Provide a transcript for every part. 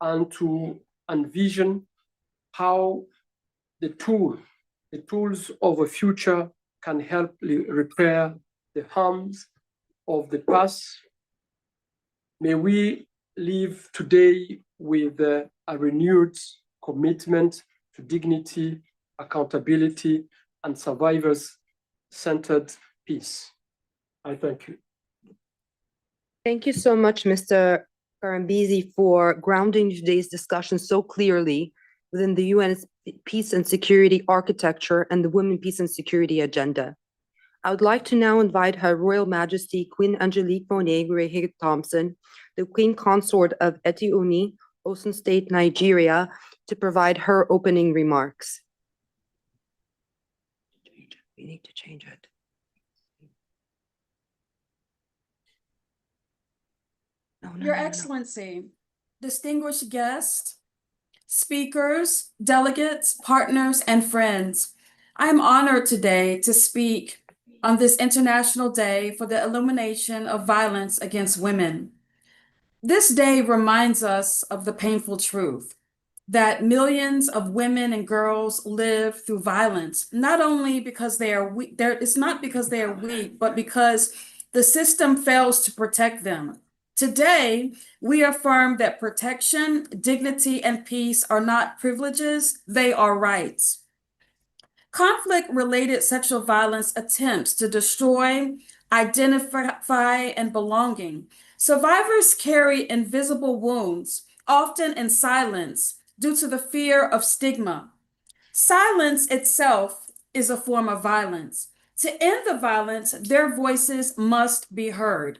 and to envision how the tools of the future can help repair the harms of the past. May we live today with a renewed commitment to dignity, accountability, and survivors-centered peace. I thank you. Thank you so much, Mr. Karambizi, for grounding today's discussion so clearly within the UN's peace and security architecture and the Women, Peace and Security agenda. I would like to now invite Her Royal Majesty Queen Angelique Monet Thompson, the Queen Consort of Etioni, Osun State, Nigeria, to provide her opening remarks. We need to change it. Your Excellency, distinguished guests, speakers, delegates, partners, and friends, I am honored today to speak on this International Day for the Elimination of Violence Against Women. This day reminds us of the painful truth that millions of women and girls live through violence, not only because they are weak, it's not because they are weak, but because the system fails to protect them. Today, we affirm that protection, dignity, and peace are not privileges, they are rights. Conflict-related sexual violence attempts to destroy, identify, and belonging. Survivors carry invisible wounds, often in silence, due to the fear of stigma. Silence itself is a form of violence. To end the violence, their voices must be heard.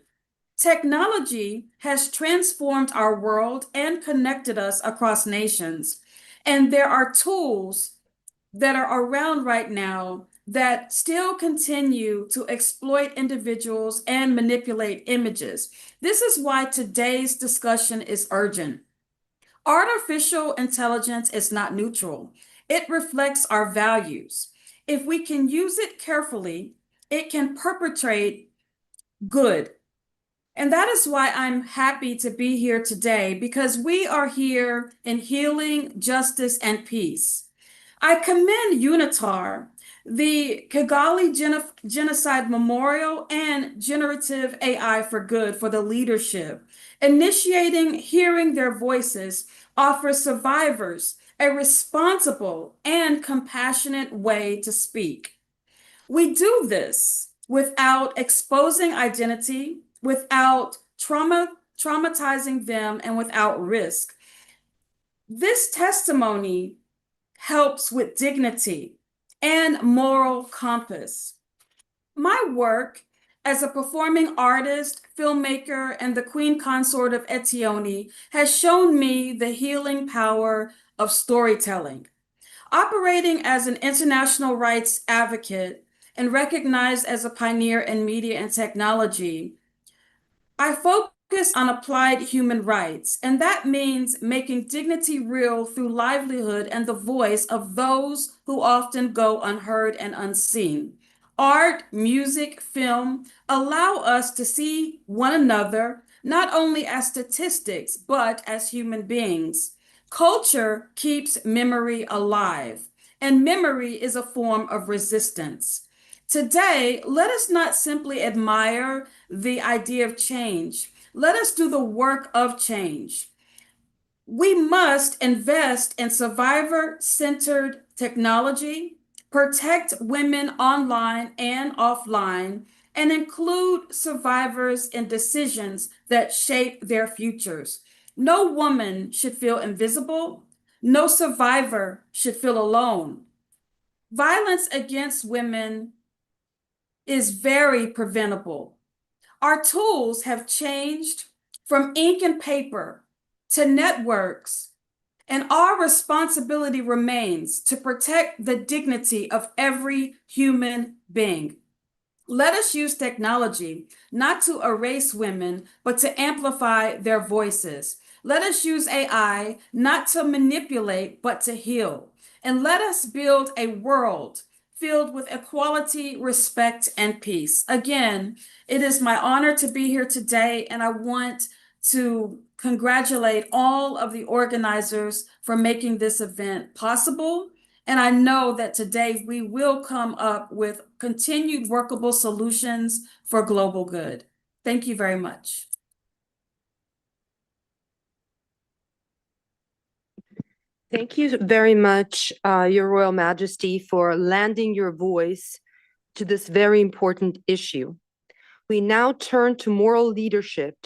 Technology has transformed our world and connected us across nations. And there are tools that are around right now that still continue to exploit individuals and manipulate images. This is why today's discussion is urgent. Artificial intelligence is not neutral. It reflects our values. If we can use it carefully, it can perpetrate good. And that is why I'm happy to be here today, because we are here in healing, justice, and peace. I commend UNITAR, the Kigali Genocide Memorial, and Generative AI for Good for the leadership. Initiating Hearing Their Voices offers survivors a responsible and compassionate way to speak. We do this without exposing identity, without traumatizing them, and without risk. This testimony helps with dignity and moral compass. My work as a performing artist, filmmaker, and the Queen Consort of Etioni has shown me the healing power of storytelling. Operating as an international rights advocate and recognized as a pioneer in media and technology, I focus on applied human rights, and that means making dignity real through livelihood and the voice of those who often go unheard and unseen. Art, music, film allow us to see one another not only as statistics, but as human beings. Culture keeps memory alive, and memory is a form of resistance. Today, let us not simply admire the idea of change. Let us do the work of change. We must invest in survivor-centered technology, protect women online and offline, and include survivors in decisions that shape their futures. No woman should feel invisible. No survivor should feel alone. Violence against women is very preventable. Our tools have changed from ink and paper to networks, and our responsibility remains to protect the dignity of every human being. Let us use technology not to erase women, but to amplify their voices. Let us use AI not to manipulate, but to heal. And let us build a world filled with equality, respect, and peace. Again, it is my honor to be here today, and I want to congratulate all of the organizers for making this event possible. And I know that today we will come up with continued workable solutions for global good. Thank you very much. Thank you very much, Your Royal Majesty, for lending your voice to this very important issue. We now turn to moral leadership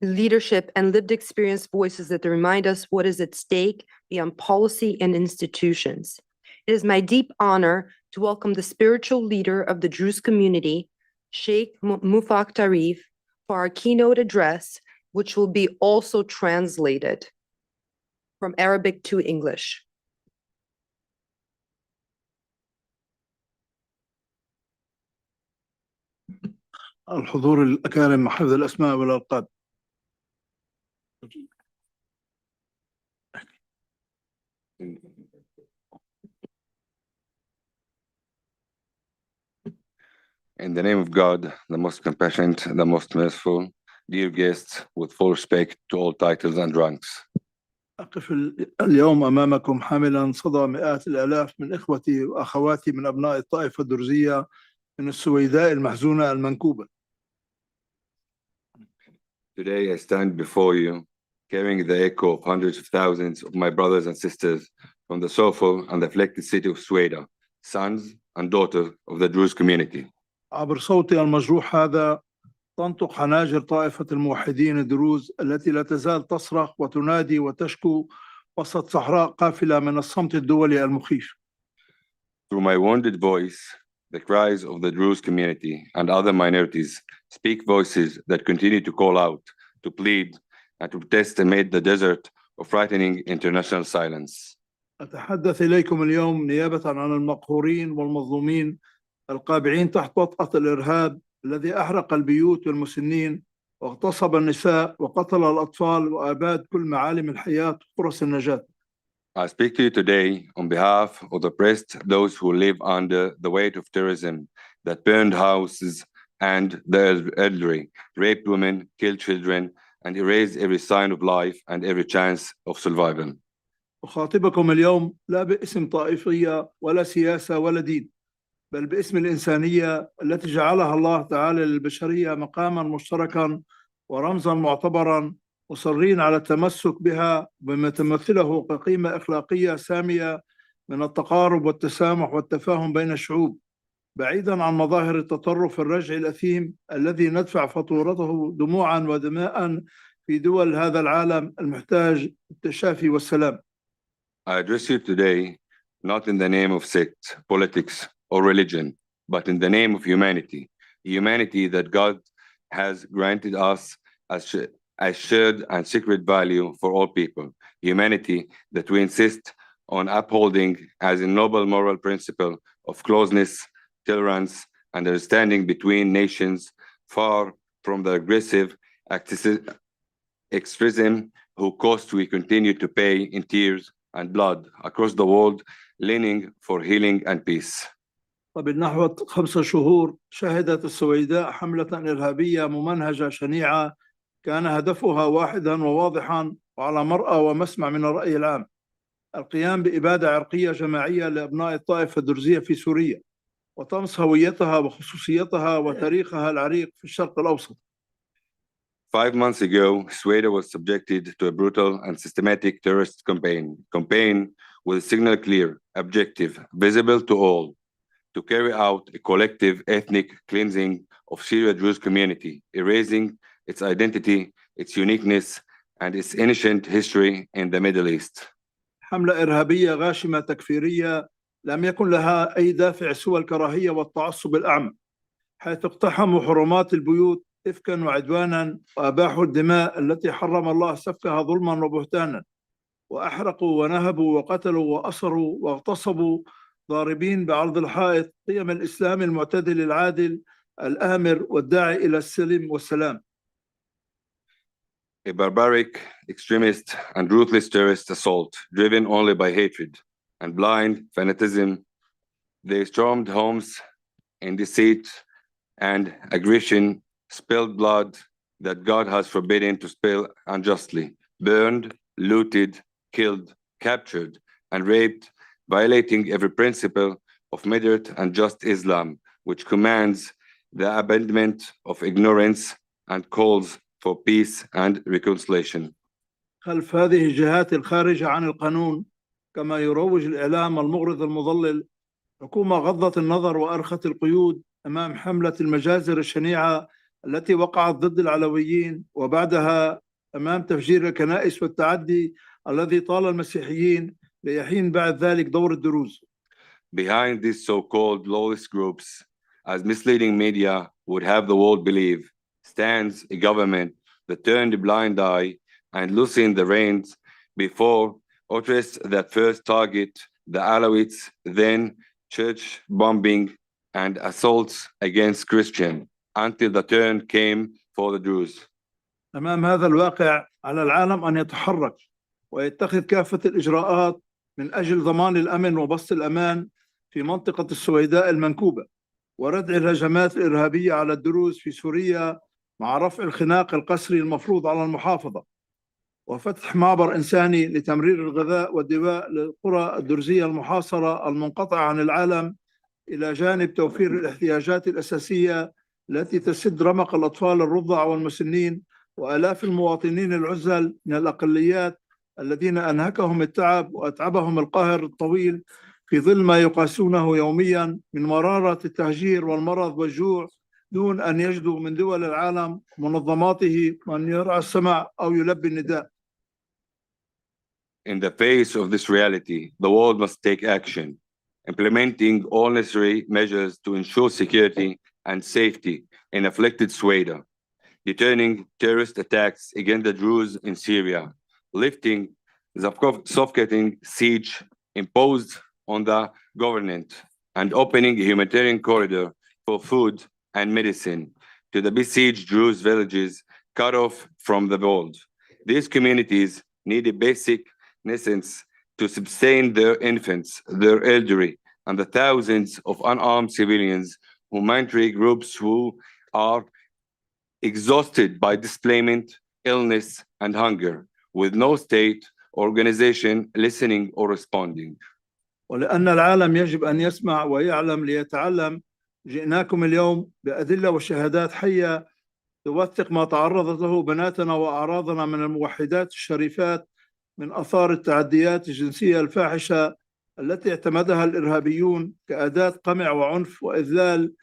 and lived experience voices that remind us what is at stake beyond policy and institutions. It is my deep honor to welcome the spiritual leader of the Druze community, Sheikh Mufaq Tarif, for our keynote address, which will be also translated from Arabic to English. الحضور الأكارم حفظ الأسماء والألقاب. In the name of God, the most compassionate, the most merciful, dear guests, with full respect to all titles and ranks. أقف اليوم أمامكم حاملا صدى مئات الآلاف من إخوتي وأخواتي من أبناء الطائفة الدرزية من السويداء المحزونة المنكوبة. Today I stand before you, carrying the echo of hundreds of thousands of my brothers and sisters from the soulful and afflicted city of Sweden, sons and daughters of the Druze community. عبر صوتي المجروح هذا تنطق حناجر طائفة الموحدين الدروز التي لا تزال تصرخ وتنادي وتشكو وسط صحراء قافلة من الصمت الدولي المخيف. Through my wounded voice, the cries of the Druze community and other minorities speak voices that continue to call out, to plead, and to protest amid the desert of frightening international silence. أتحدث إليكم اليوم نيابة عن المقهورين والمظلومين القابعين تحت وطأة الإرهاب الذي أحرق البيوت والمسنين واغتصب النساء وقتل الأطفال وأباد كل معالم الحياة وفرص النجاة. I speak to you today on behalf of the oppressed, those who live under the weight of terrorism that burned houses and the elderly, raped women, killed children, and erased every sign of life and every chance of survival. أخاطبكم اليوم لا باسم طائفية ولا سياسة ولا دين، بل باسم الإنسانية التي جعلها الله تعالى للبشرية مقاما مشتركا ورمزا معتبرا، مصرين على التمسك بها بما تمثله كقيمة أخلاقية سامية من التقارب والتسامح والتفاهم بين الشعوب، بعيدا عن مظاهر التطرف الرجعي الأثيم الذي ندفع فاتورته دموعا ودماء في دول هذا العالم المحتاج التشافي والسلام. I address you today not in the name of sect, politics, or religion, but in the name of humanity, humanity that God has granted us as shared and sacred value for all people, humanity that we insist on upholding as a noble moral principle of closeness, tolerance, and understanding between nations, far from the aggressive extremism whose cost we continue to pay in tears and blood across the world, leaning for healing and peace. قبل نحو 5 شهور شهدت السويداء حملة إرهابية ممنهجة شنيعة كان هدفها واحدا وواضحا وعلى مرأى ومسمع من الرأي العام، القيام بإبادة عرقية جماعية لأبناء الطائفة الدرزية في سوريا وطمس هويتها وخصوصيتها وتاريخها العريق في الشرق الأوسط. 5 months ago, Sweden was subjected to a brutal and systematic terrorist campaign with a signal clear, objective, visible to all, to carry out a collective ethnic cleansing of Syria Druze community, erasing its identity, its uniqueness, and its ancient history in the Middle East. حملة إرهابية غاشمة تكفيرية لم يكن لها أي دافع سوى الكراهية والتعصب الأعمى، حيث اقتحموا حرمات البيوت إفكا وعدوانا وأباحوا الدماء التي حرم الله سفكها ظلما وبهتانا، وأحرقوا ونهبوا وقتلوا وأسروا واغتصبوا ضاربين بعرض الحائط قيم الإسلام المعتدل العادل الآمر والداعي إلى السلم والسلام. A barbaric, extremist, and ruthless terrorist assault driven only by hatred and blind fanaticism. They stormed homes in deceit and aggression, spilled blood, that God has forbidden to spill unjustly, burned, looted, killed, captured, and raped, violating every principle of moderate and just Islam, which commands the abandonment of ignorance and calls for peace and reconciliation. خلف هذه الجهات الخارجة عن القانون كما يروج الإعلام المغرض المضلل، حكومة غضت النظر وأرخت القيود أمام حملة المجازر الشنيعة التي وقعت ضد العلويين، وبعدها أمام تفجير الكنائس والتعدي الذي طال المسيحيين، ليحين بعد ذلك دور الدروز. Behind these so-called lawless groups, as misleading media would have the world believe, stands a government that turned a blind eye and loosened the reins before interests that first target the Alawites, then church bombing and assaults against Christians, until the turn came for the Jews. أمام هذا الواقع على العالم أن يتحرك ويتخذ كافة الإجراءات من أجل ضمان الأمن وبسط الأمان في منطقة السويداء المنكوبة، وردع الهجمات الإرهابية على الدروز في سوريا مع رفع الخناق القسري المفروض على المحافظة، وفتح معبر إنساني لتمرير الغذاء والدواء للقرى الدرزية المحاصرة المنقطعة عن العالم، إلى جانب توفير الاحتياجات الأساسية التي تسد رمق الأطفال الرضع والمسنين وآلاف المواطنين العزل من الأقليات الذين أنهكهم التعب وأتعبهم القهر الطويل في ظل ما يقاسونه يوميا من مرارة التهجير والمرض والجوع، دون أن يجدوا من دول العالم منظماته من يرعى السمع أو يلبي النداء. In the face of this reality, the world must take action, implementing all necessary measures to ensure security and safety in afflicted Sweden, deterring terrorist attacks against the Druze in Syria, lifting the suffocating siege imposed on the government, and opening a humanitarian corridor for food and medicine to the besieged Druze villages cut off from the world. These communities need a basic necessities to sustain their infants, their elderly, and the thousands of unarmed civilians, humanitarian groups who are exhausted by displacement, illness, and hunger, with no state organization listening or responding. ولأن العالم يجب أن يسمع ويعلم ليتعلم، جئناكم اليوم بأدلة وشهادات حية توثق ما تعرضت له بناتنا وأعراضنا من الموحدات الشريفات من آثار التعديات الجنسية الفاحشة التي اعتمدها الإرهابيون كأداة قمع وعنف وإذلال،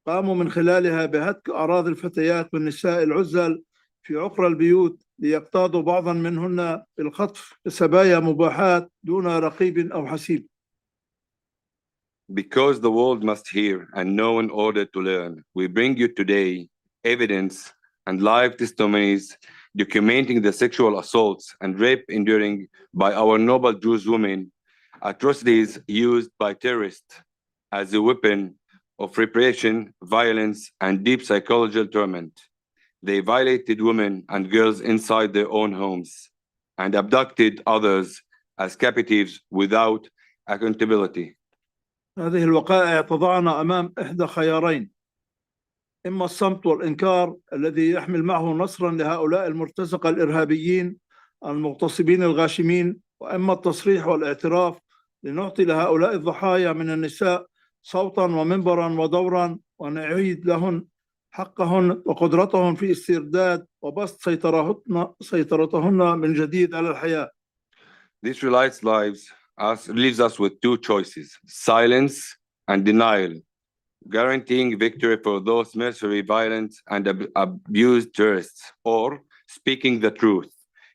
قاموا من خلالها بهتك أعراض الفتيات والنساء العزل في عقر البيوت ليقتادوا بعضا منهن بالخطف كسبايا مباحات دون رقيب أو حسيب. Because the world must hear and know in order to learn, we bring you today evidence and live testimonies documenting the sexual assaults and rape enduring by our noble Jewish women, atrocities used by terrorists as a weapon of repression, violence, and deep psychological torment. They violated women and girls inside their own homes and abducted others as captives without accountability. هذه الوقائع تضعنا أمام إحدى خيارين: إما الصمت والإنكار الذي يحمل معه نصرا لهؤلاء المرتزقة الإرهابيين المغتصبين الغاشمين، وإما التصريح والاعتراف لنعطي لهؤلاء الضحايا من النساء صوتا ومنبرا ودورا، ونعيد لهن حقهن وقدرتهن في استرداد وبسط سيطرتهن من جديد على الحياة. This leaves us with two choices: silence and denial, guaranteeing victory for those mercenary, violent, and abused terrorists, or speaking the truth,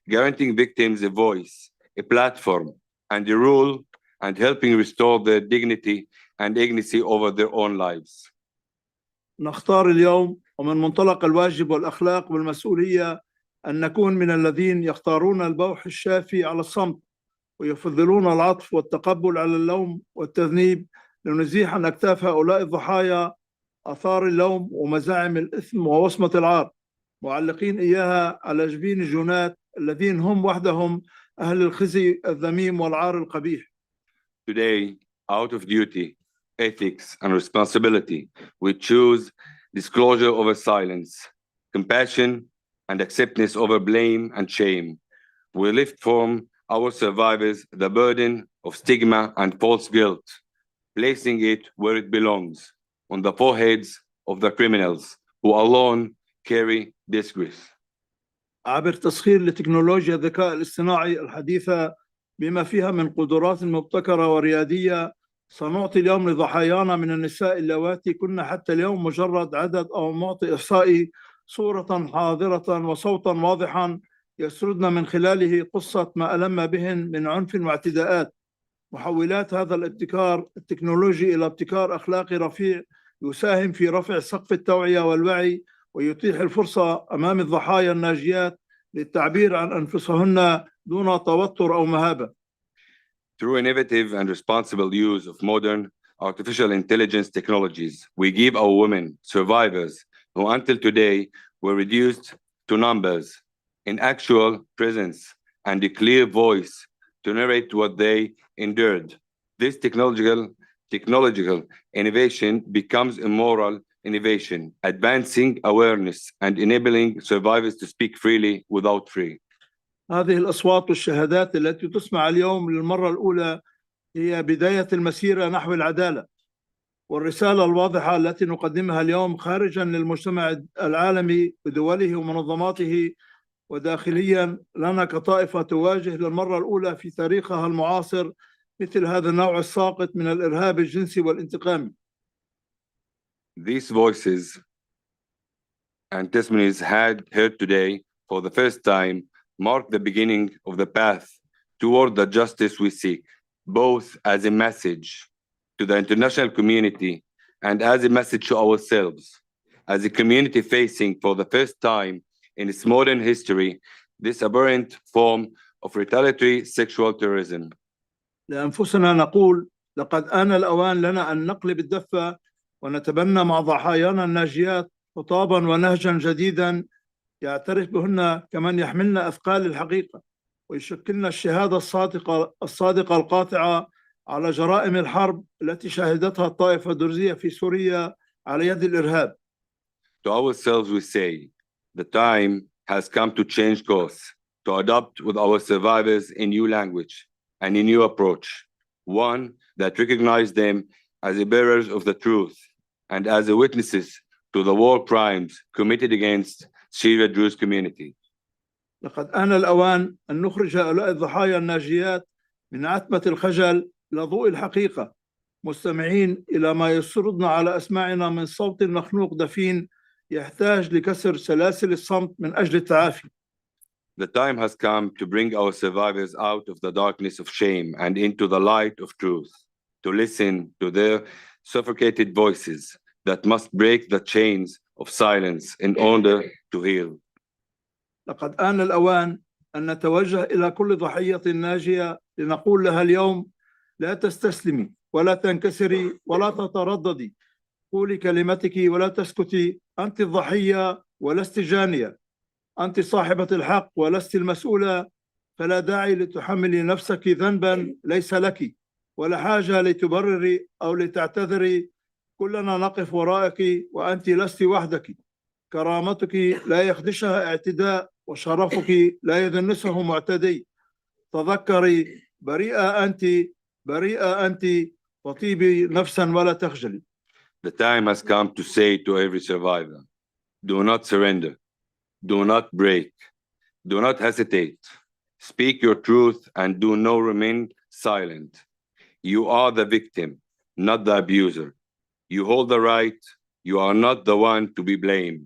guaranteeing victims a voice, a platform, and a rule, and helping restore their dignity and agency over their own lives. نختار اليوم ومن منطلق الواجب والأخلاق والمسؤولية أن نكون من الذين يختارون البوح الشافي على الصمت، ويفضلون العطف والتقبل على اللوم والتذنيب، لنزيح عن أكتاف هؤلاء الضحايا آثار اللوم ومزاعم الإثم ووصمة العار، معلقين إياها على جبين الجنات الذين هم وحدهم أهل الخزي الذميم والعار القبيح. Today, out of duty, ethics, and responsibility, we choose disclosure over silence, compassion and acceptance over blame and shame. We lift from our survivors the burden of stigma and false guilt, placing it where it belongs, on the foreheads of the criminals who alone carry disgrace. عبر تسخير لتكنولوجيا الذكاء الاصطناعي الحديثة بما فيها من قدرات مبتكرة وريادية، سنعطي اليوم لضحايانا من النساء اللواتي كنا حتى اليوم مجرد عدد أو معطي إحصائي صورة حاضرة وصوتا واضحا يسردن من خلاله قصة ما ألم بهن من عنف واعتداءات. محولات هذا الابتكار التكنولوجي إلى ابتكار أخلاقي رفيع يساهم في رفع سقف التوعية والوعي ويتيح الفرصة أمام الضحايا الناجيات للتعبير عن أنفسهن دون توتر أو مهابة. Through innovative and responsible use of modern artificial intelligence technologies, we give our women survivors who until today were reduced to numbers in actual presence and a clear voice to narrate what they endured. This technological innovation becomes a moral innovation, advancing awareness and enabling survivors to speak freely without fear. هذه الأصوات والشهادات التي تسمع اليوم للمرة الأولى هي بداية المسيرة نحو العدالة، والرسالة الواضحة التي نقدمها اليوم خارجا للمجتمع العالمي بدوله ومنظماته وداخليا لنا كطائفة تواجه للمرة الأولى في تاريخها المعاصر مثل هذا النوع الساقط من الإرهاب الجنسي والانتقامي. These voices and testimonies heard today for the first time mark the beginning of the path toward the justice we seek, both as a message to the international community and as a message to ourselves, as a community facing for the first time in its modern history this aberrant form of retaliatory sexual terrorism. لأنفسنا نقول لقد آن الأوان لنا أن نقلب الدفة ونتبنى مع ضحايانا الناجيات خطابا ونهجا جديدا يعترف بهن كمن يحملن أثقال الحقيقة ويشكلن الشهادة الصادقة القاطعة على جرائم الحرب التي شهدتها الطائفة الدرزية في سوريا على يد الإرهاب. To ourselves we say, the time has come to change course, to adopt with our survivors a new language and a new approach, one that recognizes them as the bearers of the truth and as the witnesses to the war crimes committed against Syria Jewish community. لقد آن الأوان أن نخرج هؤلاء الضحايا الناجيات من عتمة الخجل إلى ضوء الحقيقة، مستمعين إلى ما يسردنا على أسماعنا من صوت مخنوق دفين يحتاج لكسر سلاسل الصمت من أجل التعافي. The time has come to bring our survivors out of the darkness of shame and into the light of truth, to listen to their suffocated voices that must break the chains of silence in order to heal. لقد آن الأوان أن نتوجه إلى كل ضحية ناجية لنقول لها اليوم: لا تستسلمي ولا تنكسري ولا تترددي، قولي كلمتك ولا تسكتي، أنت الضحية ولست جانية، أنت صاحبة الحق ولست المسؤولة، فلا داعي لتحملي نفسك ذنبا ليس لك، ولا حاجة لتبرري أو لتعتذري، كلنا نقف ورائك وأنت لست وحدك، كرامتك لا يخدشها اعتداء وشرفك لا يدنسه معتدي، تذكري بريئة أنت وطيبي نفسا ولا تخجلي. The time has come to say to every survivor, do not surrender, do not break, do not hesitate, speak your truth and do not remain silent. You are the victim, not the abuser. You hold the right, you are not the one to be blamed.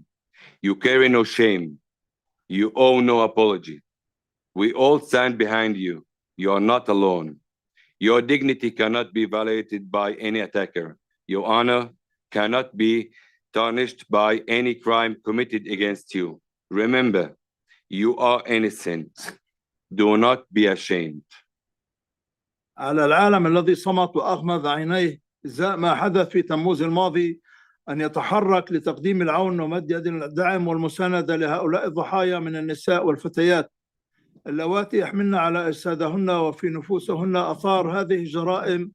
You carry no shame, you owe no apology. We all stand behind you, you are not alone. Your dignity cannot be violated by any attacker. Your honor cannot be tarnished by any crime committed against you. Remember, you are innocent. Do not be ashamed. على العالم الذي صمت وأغمض عينيه إزاء ما حدث في تموز الماضي أن يتحرك لتقديم العون ومد يد الدعم والمساندة لهؤلاء الضحايا من النساء والفتيات اللواتي يحملن على أجسادهن وفي نفوسهن آثار هذه الجرائم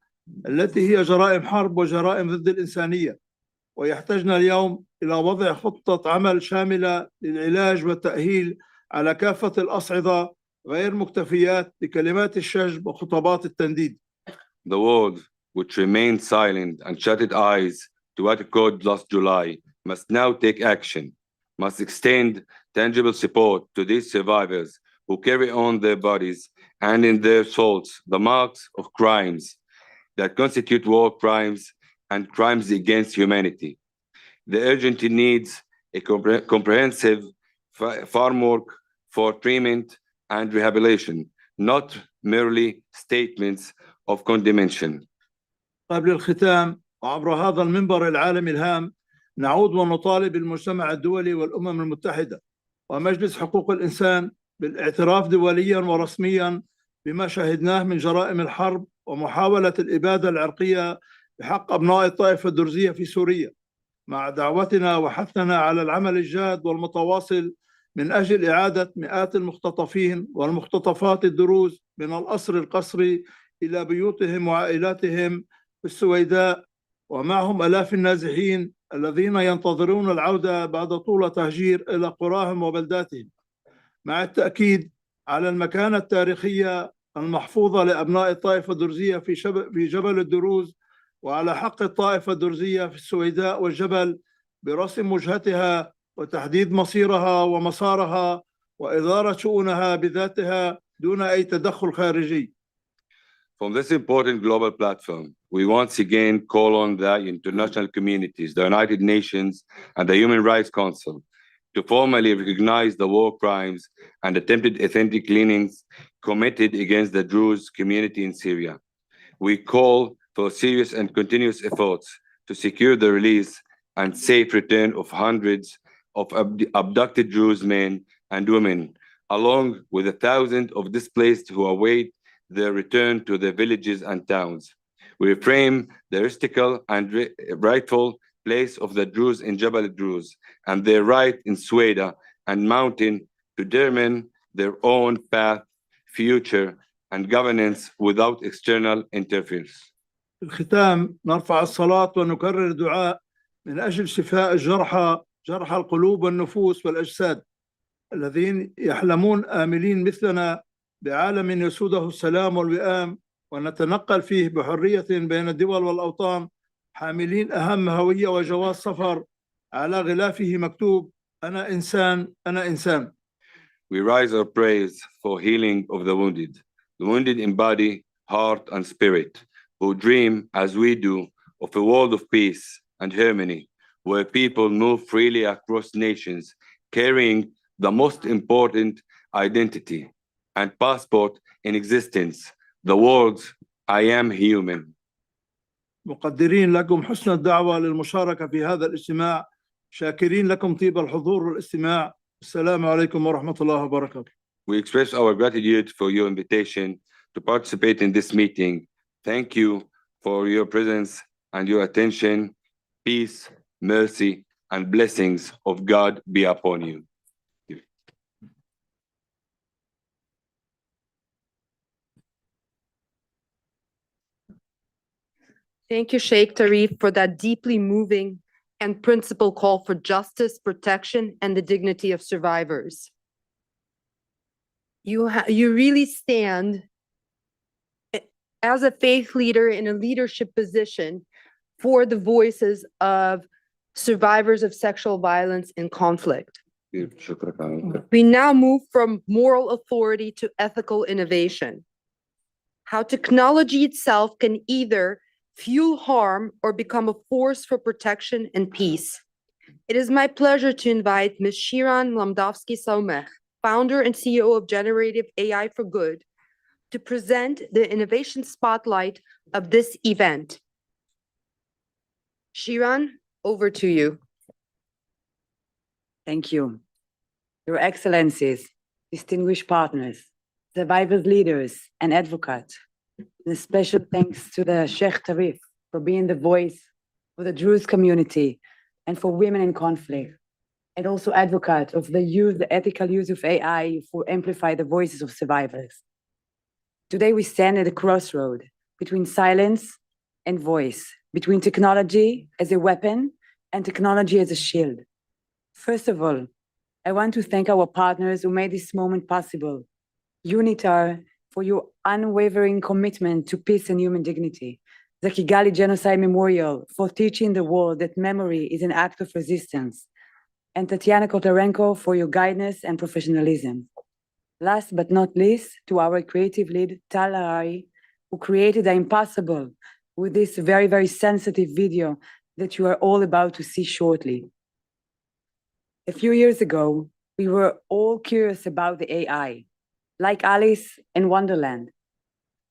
التي هي جرائم حرب وجرائم ضد الإنسانية. ويحتاجنا اليوم إلى وضع خطة عمل شاملة للعلاج والتأهيل على كافة الأصعدة غير مكتفيات بكلمات الشجب وخطابات التنديد. The world, which remained silent and shut its eyes to what occurred last July, must now take action, must extend tangible support to these survivors who carry on their bodies and in their souls the marks of crimes that constitute war crimes and crimes against humanity. The urgent needs a comprehensive framework for treatment and rehabilitation, not merely statements of condemnation. قبل الختام وعبر هذا المنبر العالمي الهام نعود ونطالب المجتمع الدولي والأمم المتحدة ومجلس حقوق الإنسان بالاعتراف دوليا ورسميا بما شهدناه من جرائم الحرب ومحاولة الإبادة العرقية بحق أبناء الطائفة الدرزية في سوريا، مع دعوتنا وحثنا على العمل الجاد والمتواصل من أجل إعادة مئات المختطفين والمختطفات الدروز من الأسر القسري إلى بيوتهم وعائلاتهم في السويداء، ومعهم آلاف النازحين الذين ينتظرون العودة بعد طول تهجير إلى قراهم وبلداتهم، مع التأكيد على المكانة التاريخية المحفوظة لأبناء الطائفة الدرزية في جبل الدروز، وعلى حق الطائفة الدرزية في السويداء والجبل برسم وجهتها وتحديد مصيرها ومسارها وإدارة شؤونها بذاتها دون أي تدخل خارجي. From this important global platform, we once again call on the international communities, the United Nations, and the Human Rights Council to formally recognize the war crimes and attempted ethnic cleanings committed against the Druze community in Syria. We call for serious and continuous efforts to secure the release and safe return of hundreds of abducted Druze men and women, along with thousands of displaced who await their return to their villages and towns. We reframe the historical and rightful place of the Druze in Jabal Druze and their right in Sweden and mountain to determine their own path, future, and governance without external interference. في الختام نرفع الصلاة ونكرر الدعاء من أجل شفاء جرحى القلوب والنفوس والأجساد الذين يحلمون آملين مثلنا بعالم يسوده السلام والوئام ونتنقل فيه بحرية بين الدول والأوطان حاملين أهم هوية وجواز سفر على غلافه مكتوب أنا إنسان أنا إنسان. We rise our praise for healing of the wounded in body, heart, and spirit, who dream, as we do, of a world of peace and harmony, where people move freely across nations, carrying the most important identity and passport in existence, the words, I am human. مقدرين لكم حسن الدعوة للمشاركة في هذا الاجتماع، شاكرين لكم طيب الحضور والاستماع. السلام عليكم ورحمة الله وبركاته. We express our gratitude for your invitation to participate in this meeting. Thank you for your presence and your attention. Peace, mercy, and blessings of God be upon you. Thank you, Sheikh Tarif, for that deeply moving and principled call for justice, protection, and the dignity of survivors. You really stand as a faith leader in a leadership position for the voices of survivors of sexual violence and conflict. We now move from moral authority to ethical innovation. How technology itself can either fuel harm or become a force for protection and peace. It is my pleasure to invite Ms. Shiran Lamdowski-Somech, founder and CEO of Generative AI for Good, to present the innovation spotlight of this event. Shiran, over to you. Thank you. Your Excellencies, distinguished partners, survivors leaders, and advocates, and a special thanks to the Sheikh Tarif for being the voice for the Druze community and for women in conflict, and also advocate of the ethical use of AI for amplify the voices of survivors. Today we stand at a crossroad between silence and voice, between technology as a weapon and technology as a shield. First of all, I want to thank our partners who made this moment possible. UNITAR, for your unwavering commitment to peace and human dignity. The Kigali Genocide Memorial, for teaching the world that memory is an act of resistance. And Tatiana Kotarenko, for your guidance and professionalism. Last but not least, to our creative lead, Tal Harari, who created the impossible with this very, very sensitive video that you are all about to see shortly. A few years ago, we were all curious about the AI, like Alice in Wonderland.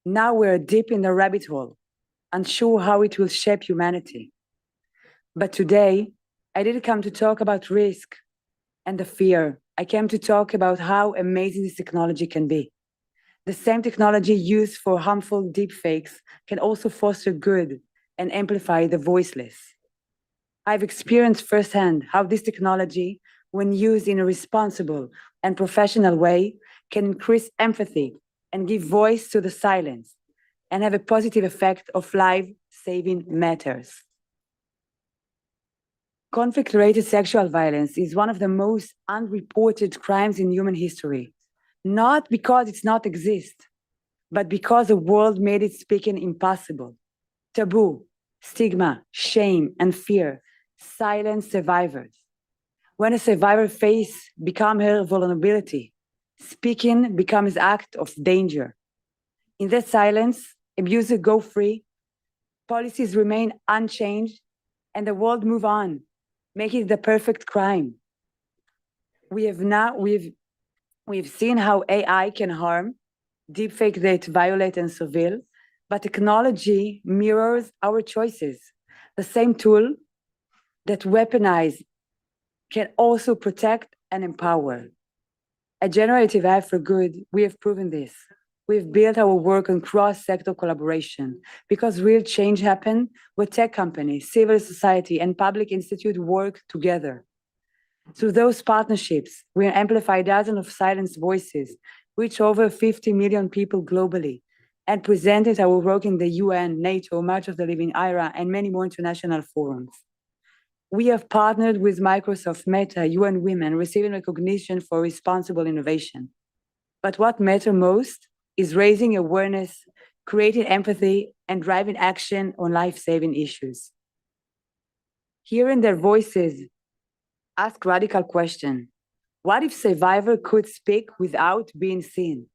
Now we're deep in the rabbit hole, unsure how it will shape humanity. But today, I didn't come to talk about risk and the fear. I came to talk about how amazing this technology can be. The same technology used for harmful deepfakes can also foster good and amplify the voiceless. I've experienced firsthand how this technology, when used in a responsible and professional way, can increase empathy and give voice to the silence and have a positive effect of life-saving matters. Conflict-related sexual violence is one of the most unreported crimes in human history, not because it's not exist, but because the world made it speaking impossible. Taboo, stigma, shame, and fear silence survivors. When a survivor face become her vulnerability, speaking becomes act of danger. In that silence, abusers go free, policies remain unchanged, and the world move on, making it the perfect crime. We've seen how AI can harm, deepfake that violate and surveil, but technology mirrors our choices. The same tool that weaponize can also protect and empower. At Generative AI for Good, we have proven this. We've built our work on cross-sector collaboration because real change happens where tech companies, civil society, and public institutes work together. Through those partnerships, we amplify dozens of silenced voices, reach over 50 million people globally, and presented our work in the UN, NATO, March of the Living IRA, and many more international forums. We have partnered with Microsoft, Meta, UN Women, receiving recognition for responsible innovation. But what matters most is raising awareness, creating empathy, and driving action on life-saving issues. Hearing their voices, ask radical question. What if survivors could speak without being seen?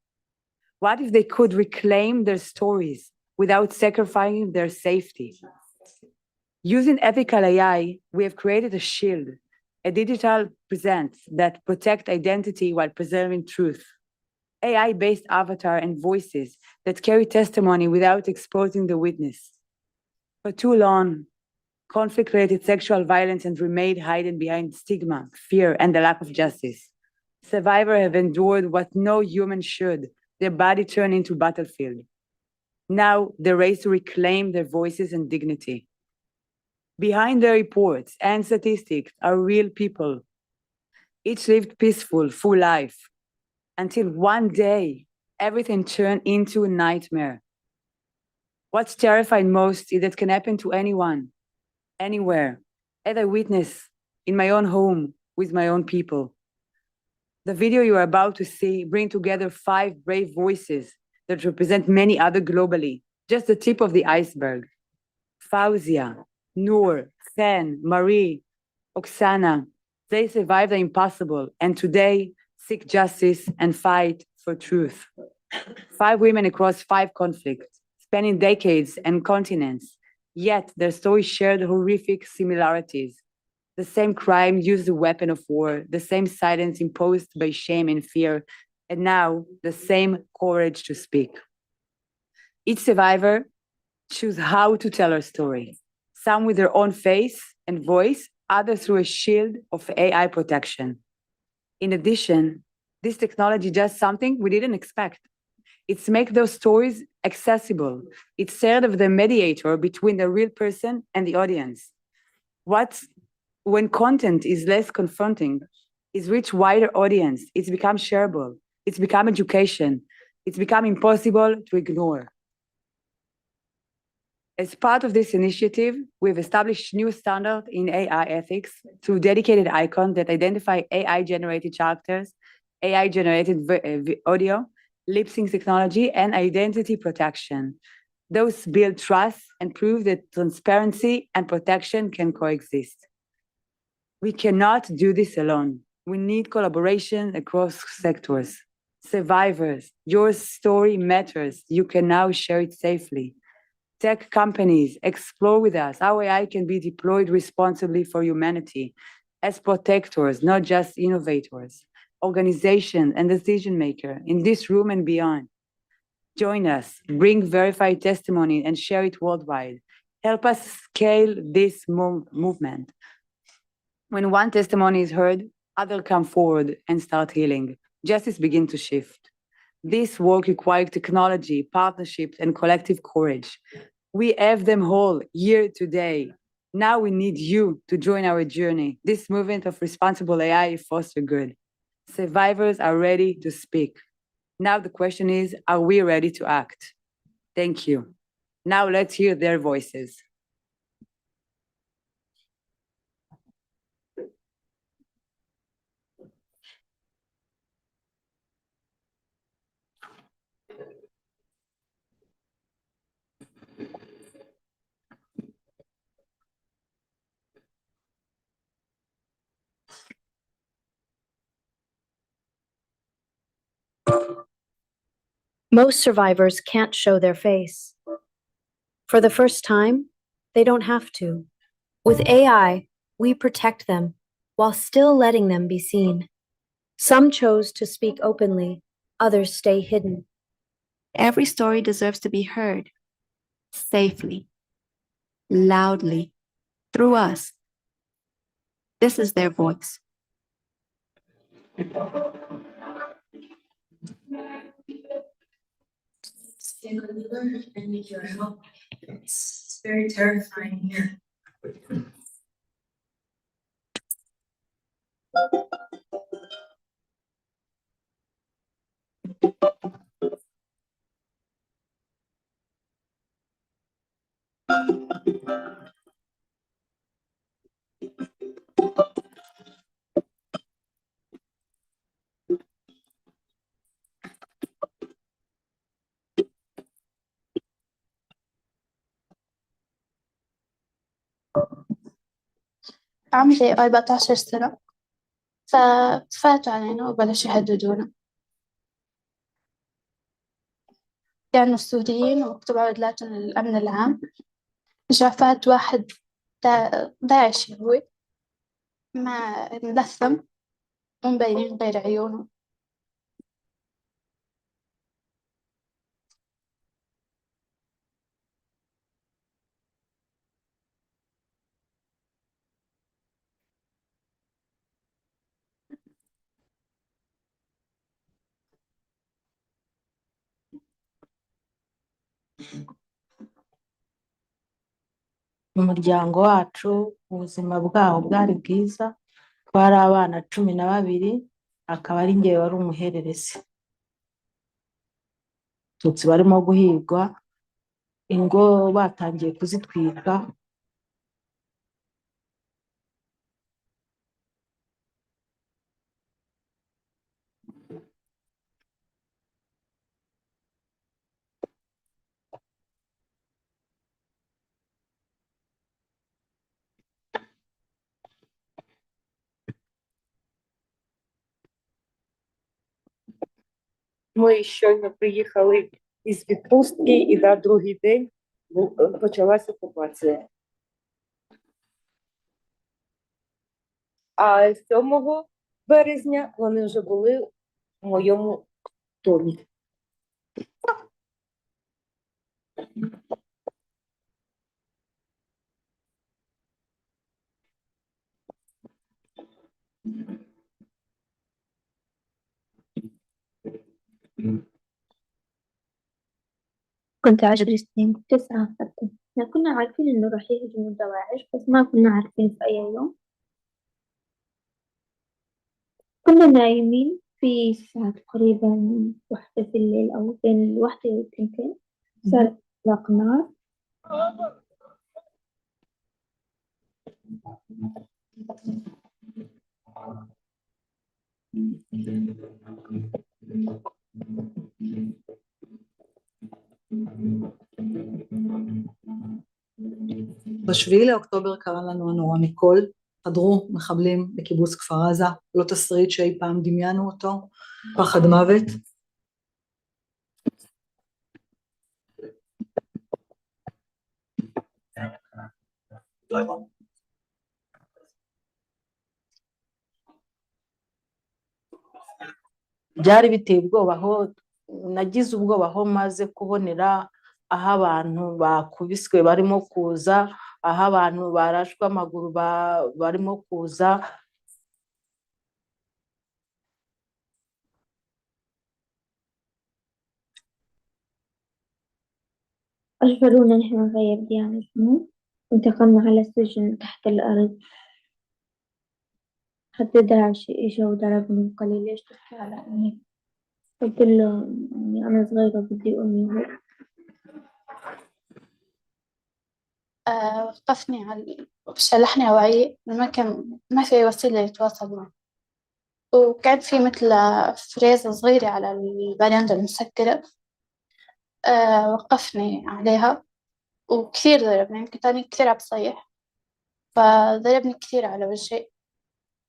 What if they could reclaim their stories without sacrificing their safety? Using ethical AI, we have created a shield, a digital presence that protects identity while preserving truth. AI-based avatar and voices that carry testimony without exposing the witness. For too long, conflict-related sexual violence has remained hidden behind stigma, fear, and the lack of justice. Survivors have endured what no human should, their body turned into battlefield. Now, the race to reclaim their voices and dignity. Behind the reports and statistics are real people. Each lived peaceful, full life, until one day, everything turned into a nightmare. What's terrifying most is that can happen to anyone, anywhere, as I witnessed in my own home with my own people. The video you are about to see brings together 5 brave voices that represent many other globally, just the tip of the iceberg. Fauzia, Noor, Chen, Marie, Oksana, they survived the impossible and today seek justice and fight for truth. 5 women across 5 conflicts, spanning decades and continents, yet their stories shared horrific similarities. The same crime used the weapon of war, the same silence imposed by shame and fear, and now the same courage to speak. Each survivor choose how to tell her story, some with their own face and voice, others through a shield of AI protection. In addition, this technology does something we didn't expect. It's make those stories accessible. It served as the mediator between the real person and the audience. When content is less confronting, it's reach wider audience, it's become shareable, it's become education, it's become impossible to ignore. As part of this initiative, we've established new standards in AI ethics through dedicated icons that identify AI-generated characters, AI-generated audio, lip sync technology, and identity protection. Those build trust and prove that transparency and protection can coexist. We cannot do this alone. We need collaboration across sectors. Survivors, your story matters. You can now share it safely. Tech companies, explore with us how AI can be deployed responsibly for humanity as protectors, not just innovators. Organizations and decision makers in this room and beyond. Join us, bring verified testimony and share it worldwide. Help us scale this movement. When one testimony is heard, others come forward and start healing. Justice begins to shift. This work requires technology, partnerships, and collective courage. We have them all here today. Now we need you to join our journey. This movement of responsible AI fosters good. Survivors are ready to speak. Now the question is, are we ready to act? Thank you. Now let's hear their voices. Most survivors can't show their face. For the first time, they don't have to. With AI, we protect them while still letting them be seen. Some chose to speak openly, others stay hidden. Every story deserves to be heard safely, loudly, through us. This is their voice. I need your help. It's very terrifying here. عمري 14 سنة، ففاتوا علينا وبلشوا يهددونا. كانوا سوريين ومكتوب على عدلاتهم الأمن العام. جا فات واحد داعشي هو ما ملثم ومبينين غير عيونه. Umuryango wacu ubuzima bwawo bwari bwiza, twari abana 12, akaba ari njye wari umuhererezi. Tutsi barimo guhigwa, ingo batangiye kuzitwika. Ми щойно приїхали із відпустки, і на другий день почалася окупація. А 7 березня вони вже були в моєму домі. كنت 10 سنين، كنت 9 فترة. احنا كنا عارفين إنه راح يهجموا دواعش، بس ما كنا عارفين في أي يوم. كنا نايمين في الساعة تقريبا 1 في الليل أو بين 1 و2 صار إطلاق نار، בשביעי לאוקטובר קרה לנו הנורא מכל, חדרו מחבלים בקיבוץ כפר עזה, לא תסריט שאי פעם דמיינו אותו, פחד מוות. byari biteye ubwoba aho nagize ubwoba aho maze kubonera aho abantu bakubiswe barimo kuza, aho abantu barashwe amaguru barimo kuza. أجبرونا نحن نغير ديانتنا، انتقلنا على سجن تحت الأرض، حتى داعش إجا وضربني وقال لي ليش تحكي على أمي؟ قلت له إني أنا صغيرة بدي أمي. وقفني شلحني وعي ما في وسيلة يتواصل معه، وكان في مثل فريزة صغيرة على البرندة المسكرة. وقفني عليها وكثير ضربني، يمكن تاني كثير عم بصيح، فضربني كثير على وجهي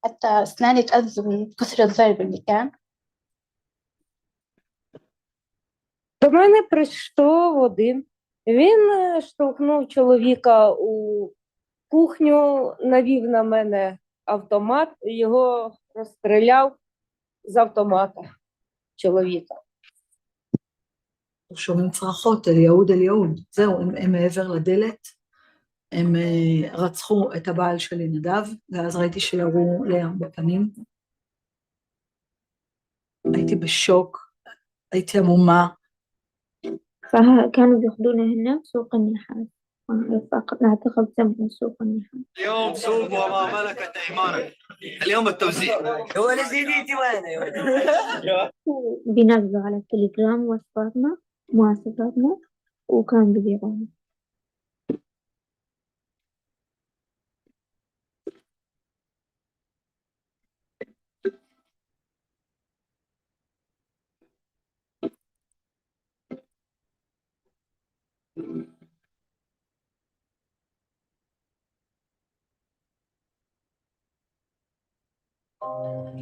حتى أسناني تأذوا من كثر الضرب اللي كان. До мене прийшов один, він штовхнув чоловіка у кухню, навів на мене автомат, його розстріляв з автомата чоловіка. שומעים צרחות, אל יהוד, אל יהוד. זהו, הם מעבר לדלת, הם רצחו את הבעל שלי נדב, ואז ראיתי שירו לים בפנים. הייתי בשוק, הייתי עמומה. فكانوا بياخدونا هنا سوق النحاس، نعتقد سموه سوق النحاس. اليوم سوق وما ملكت أيمانك، اليوم التوزيع. هو نزيديتي وين يا ولد؟ بينزلوا على التليجرام وصفاتنا مواصفاتنا وكانوا بيبيعونا.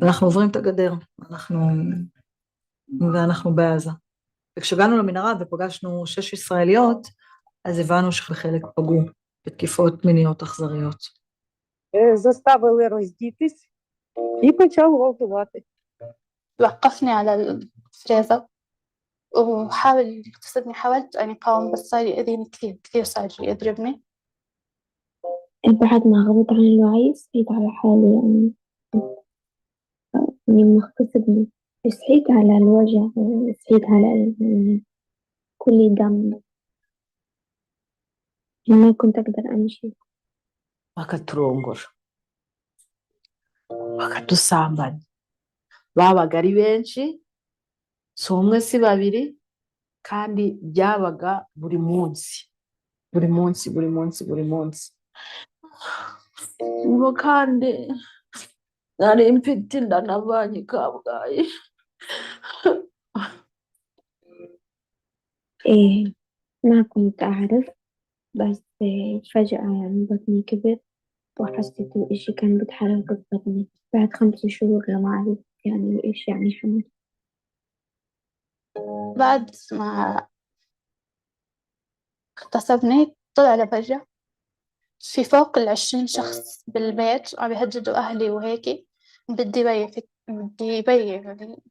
אנחנו עוברים את הגדר, ואנחנו בעזה. וכשהגענו למנהרה ופגשנו 6 ישראליות, אז הבנו שחלק פגעו בתקיפות מיניות אכזריות. Заставили роздітись і почав гвалтувати. وقفني على الفريزة وحاول يغتصبني، حاولت أن أقاوم بس صار يأذيني كثير صار يضربني. بعد ما غبت عن الوعي صحيت على حالي، يعني إني مغتصبني، صحيت على الوجع، صحيت على كل دم، ما كنت أقدر أمشي. bakaturongora bakatusambanya, babaga ari benshi, si umwe si babiri, kandi byabaga buri munsi. Ubwo kandi nari mfite inda navanye i Kabgayi. ما كنت أعرف، بس فجأة يعني بطني كبر وحسيت الإشي كان بيتحرك ببطني بعد 5 شهور لما عرفت يعني الإشي يعني حمل. بعد ما اغتصبني طلع لبرا، في فوق 20 شخص بالبيت عم يهددوا أهلي وهيك، بدي يبين يعني.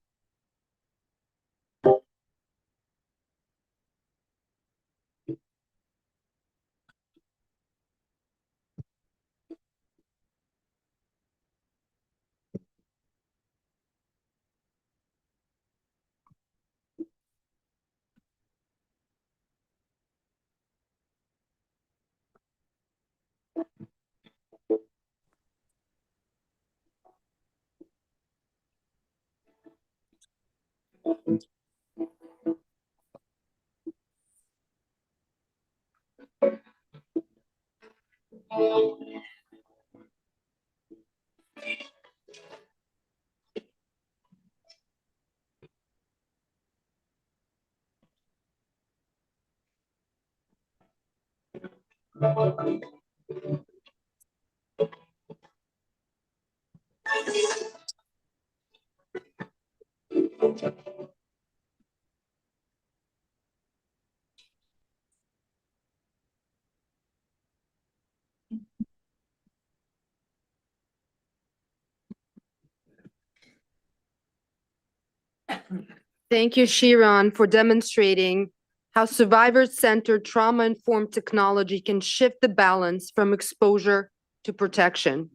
Thank you, Shiran, for demonstrating how survivor-centered trauma-informed technology can shift the balance from exposure to protection.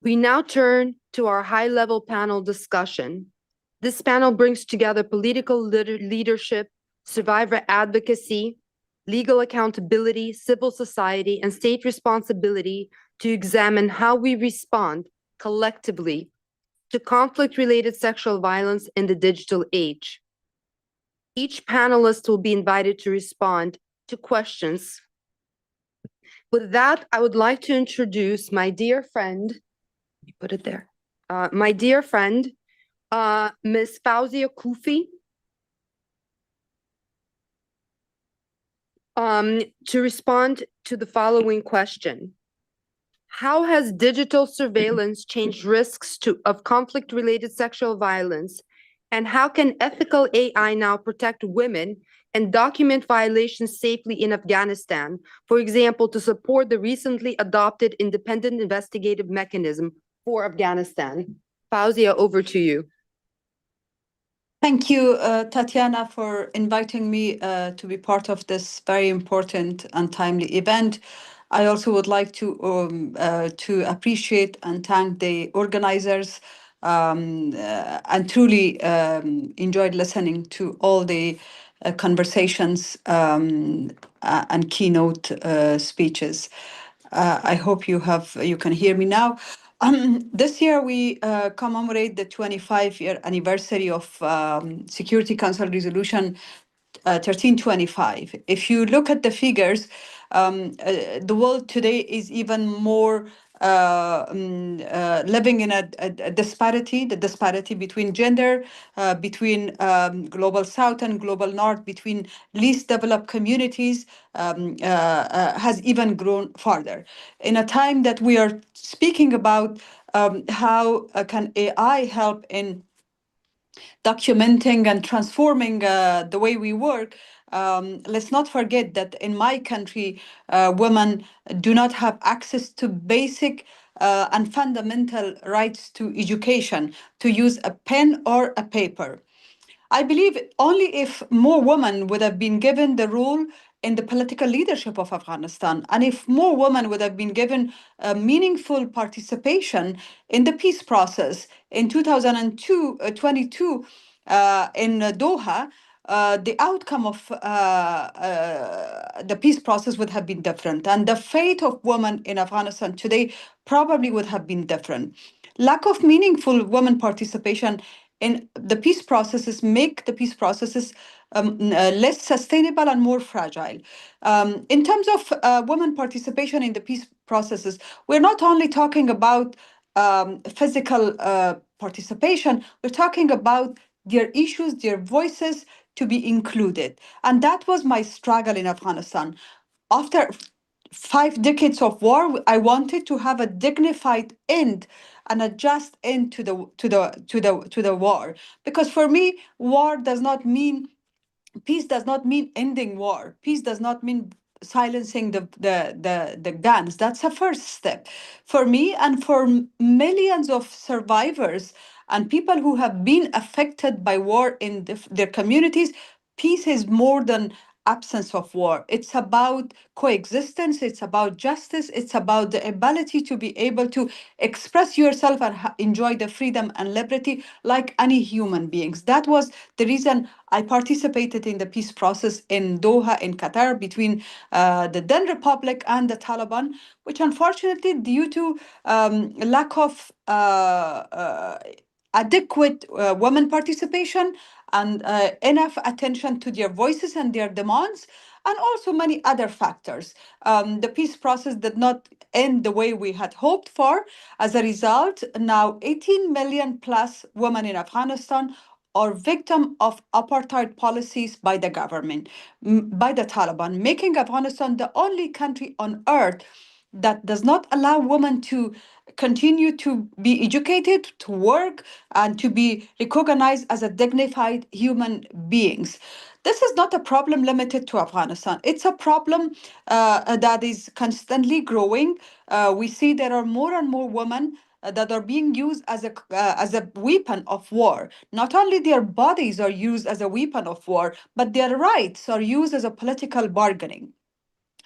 We now turn to our high-level panel discussion. This panel brings together political leadership, survivor advocacy, legal accountability, civil society, and state responsibility to examine how we respond collectively to conflict-related sexual violence in the digital age. Each panelist will be invited to respond to questions. With that, I would like to introduce my dear friend, you put it there, my dear friend, Ms. Fauzia Kufi, to respond to the following question. How has digital surveillance changed risks of conflict-related sexual violence? And how can ethical AI now protect women and document violations safely in Afghanistan? For example, to support the recently adopted independent investigative mechanism for Afghanistan. Fauzia, over to you. Thank you, Tatiana, for inviting me to be part of this very important and timely event. I also would like to appreciate and thank the organizers and truly enjoyed listening to all the conversations and keynote speeches. I hope you can hear me now. This year we commemorate the 25-year anniversary of Security Council Resolution 1325. If you look at the figures, the world today is even more living in a disparity, the disparity between gender, between global south and global north, between least developed communities, has even grown farther. In a time that we are speaking about how can AI help in documenting and transforming the way we work, let's not forget that in my country, women do not have access to basic and fundamental rights to education, to use a pen or a paper. I believe only if more women would have been given the role in the political leadership of Afghanistan, and if more women would have been given meaningful participation in the peace process in 2022 in Doha, the outcome of the peace process would have been different, and the fate of women in Afghanistan today probably would have been different. Lack of meaningful women participation in the peace processes make the peace processes less sustainable and more fragile. In terms of women participation in the peace processes, we're not only talking about physical participation, we're talking about their issues, their voices to be included. And that was my struggle in Afghanistan. After 5 decades of war, I wanted to have a dignified end and a just end to the war. Because for me, peace does not mean ending war. Peace does not mean silencing the guns. That's a first step. For me and for millions of survivors and people who have been affected by war in their communities, peace is more than absence of war. It's about coexistence, it's about justice, it's about the ability to be able to express yourself and enjoy the freedom and liberty like any human beings. That was the reason I participated in the peace process in Doha, in Qatar, between the then Republic and the Taliban, which unfortunately, due to lack of adequate women participation and enough attention to their voices and their demands, and also many other factors. The peace process did not end the way we had hoped for. As a result, now 18 million plus women in Afghanistan are victim of apartheid policies by the government, by the Taliban, making Afghanistan the only country on earth that does not allow women to continue to be educated, to work, and to be recognized as a dignified human beings. This is not a problem limited to Afghanistan. It's a problem that is constantly growing. We see there are more and more women that are being used as a weapon of war. Not only their bodies are used as a weapon of war, but their rights are used as a political bargaining.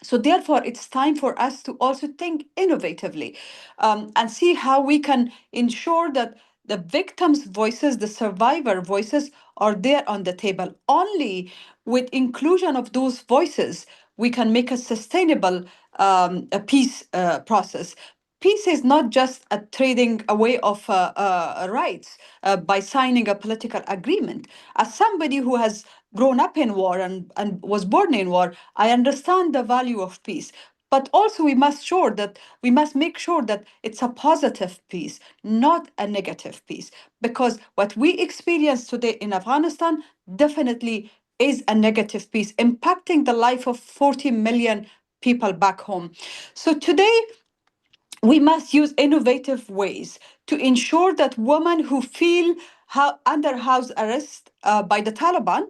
So therefore, it's time for us to also think innovatively and see how we can ensure that the victims' voices, the survivor voices, are there on the table. Only with inclusion of those voices, we can make a sustainable a peace process. Peace is not just a trading away of rights by signing a political agreement. As somebody who has grown up in war and was born in war, I understand the value of peace. But also we must make sure that it's a positive peace, not a negative peace. Because what we experience today in Afghanistan definitely is a negative peace, impacting the life of 40 million people back home. So today, we must use innovative ways to ensure that women who feel under house arrest by the Taliban,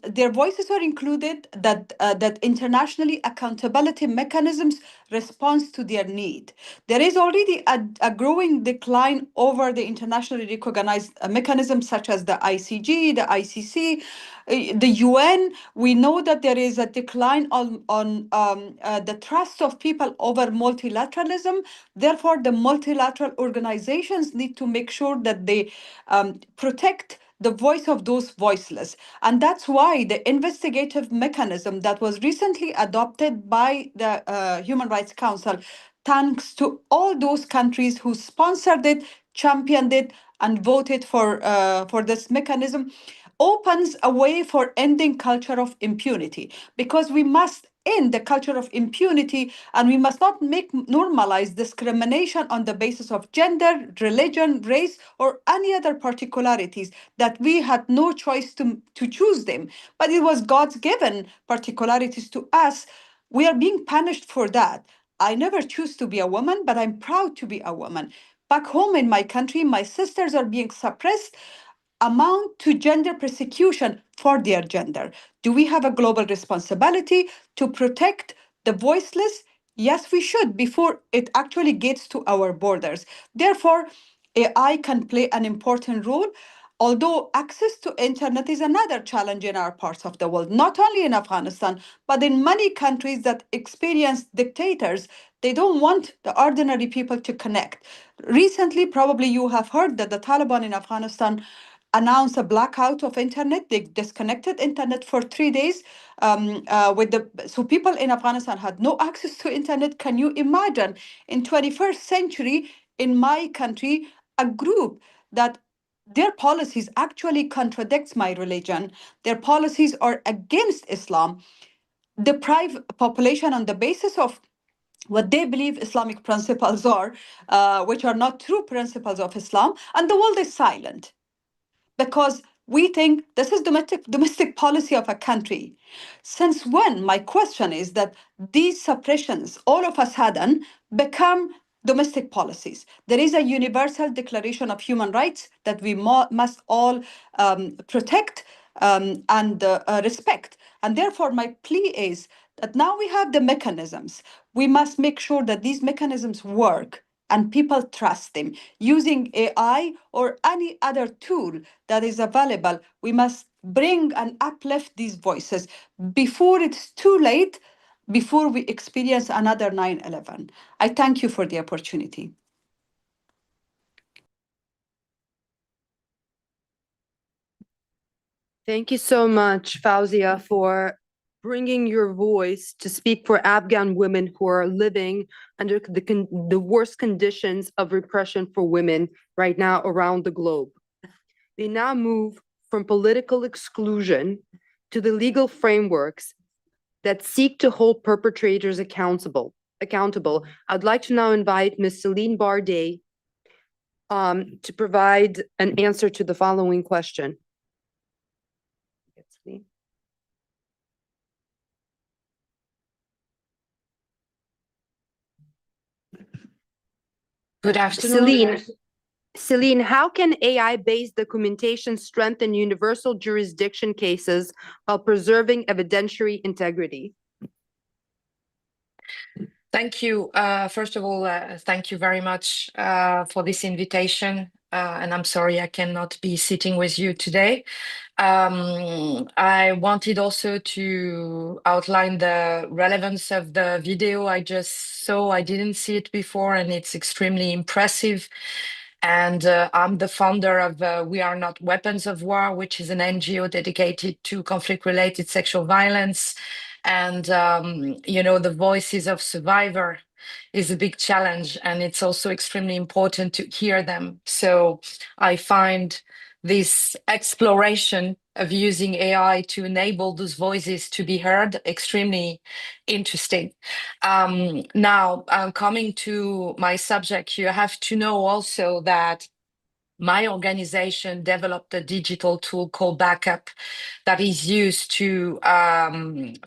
their voices are included, that internationally accountability mechanisms respond to their need. There is already a growing decline over the internationally recognized mechanisms such as the ICG, the ICC, the UN. We know that there is a decline on the trust of people over multilateralism. Therefore, the multilateral organizations need to make sure that they protect the voice of those voiceless. And that's why the investigative mechanism that was recently adopted by the Human Rights Council, thanks to all those countries who sponsored it, championed it, and voted for this mechanism, opens a way for ending culture of impunity, because we must end the culture of impunity, and we must not normalize discrimination on the basis of gender, religion, race, or any other particularities that we had no choice to choose them, but it was God's given particularities to us. We are being punished for that. I never choose to be a woman, but I'm proud to be a woman. Back home in my country, my sisters are being suppressed, amount to gender persecution for their gender. Do we have a global responsibility to protect the voiceless? Yes, we should, before it actually gets to our borders. Therefore, AI can play an important role. Although access to internet is another challenge in our parts of the world, not only in Afghanistan, but in many countries that experience dictators, they don't want the ordinary people to connect. Recently, probably you have heard that the Taliban in Afghanistan announced a blackout of internet. They disconnected internet for 3 days. So people in Afghanistan had no access to internet. Can you imagine in 21st century in my country, a group that their policies actually contradicts my religion, their policies are against Islam, deprive population on the basis of what they believe Islamic principles are, which are not true principles of Islam, and the world is silent because we think this is domestic policy of a country. Since when, my question is, that these suppressions all of a sudden become domestic policies? There is a universal declaration of human rights that we must all protect and respect. And therefore, my plea is that now we have the mechanisms. We must make sure that these mechanisms work and people trust them. Using AI or any other tool that is available, we must bring and uplift these voices before it's too late, before we experience another 9/11. I thank you for the opportunity. Thank you so much, Fauzia, for bringing your voice to speak for Afghan women who are living under the worst conditions of repression for women right now around the globe. We now move from political exclusion to the legal frameworks that seek to hold perpetrators accountable. I'd like to now invite Ms. Celine Bardet to provide an answer to the following question. Good afternoon. Celine, how can AI-based documentation strengthen universal jurisdiction cases while preserving evidentiary integrity? Thank you. First of all, thank you very much for this invitation. And I'm sorry I cannot be sitting with you today. I wanted also to outline the relevance of the video I just saw. I didn't see it before, and it's extremely impressive. And I'm the founder of We Are Not Weapons of War, which is an NGO dedicated to conflict-related sexual violence. And, you know, the voices of survivor is a big challenge, and it's also extremely important to hear them. So I find this exploration of using AI to enable those voices to be heard extremely interesting. Now, coming to my subject, you have to know also that my organization developed a digital tool called Backup that is used to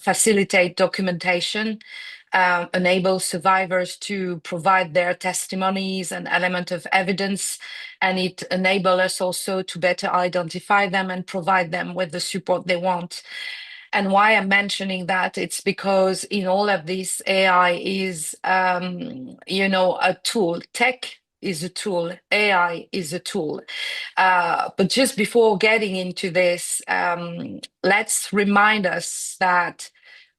facilitate documentation, enable survivors to provide their testimonies and element of evidence, and it enables us also to better identify them and provide them with the support they want. And why I'm mentioning that, it's because in all of this, AI is, you know, a tool. Tech is a tool, AI is a tool. But just before getting into this, let's remind us that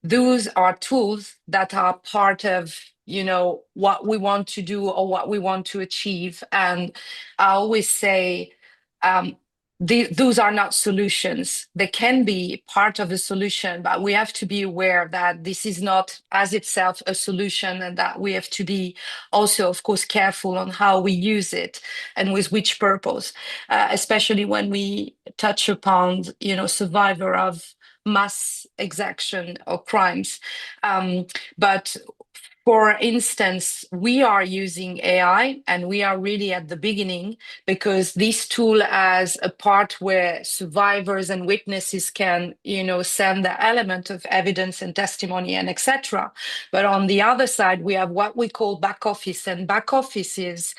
those are tools that are part of, you know, what we want to do or what we want to achieve. And I always say, those are not solutions. They can be part of a solution, but we have to be aware that this is not as itself a solution, and that we have to be also, of course, careful on how we use it and with which purpose, especially when we touch upon, you know, survivor of mass exaction or crimes. But for instance, we are using AI, and we are really at the beginning, because this tool has a part where survivors and witnesses can, you know, send the element of evidence and testimony and etc. But on the other side, we have what we call back office, and back office is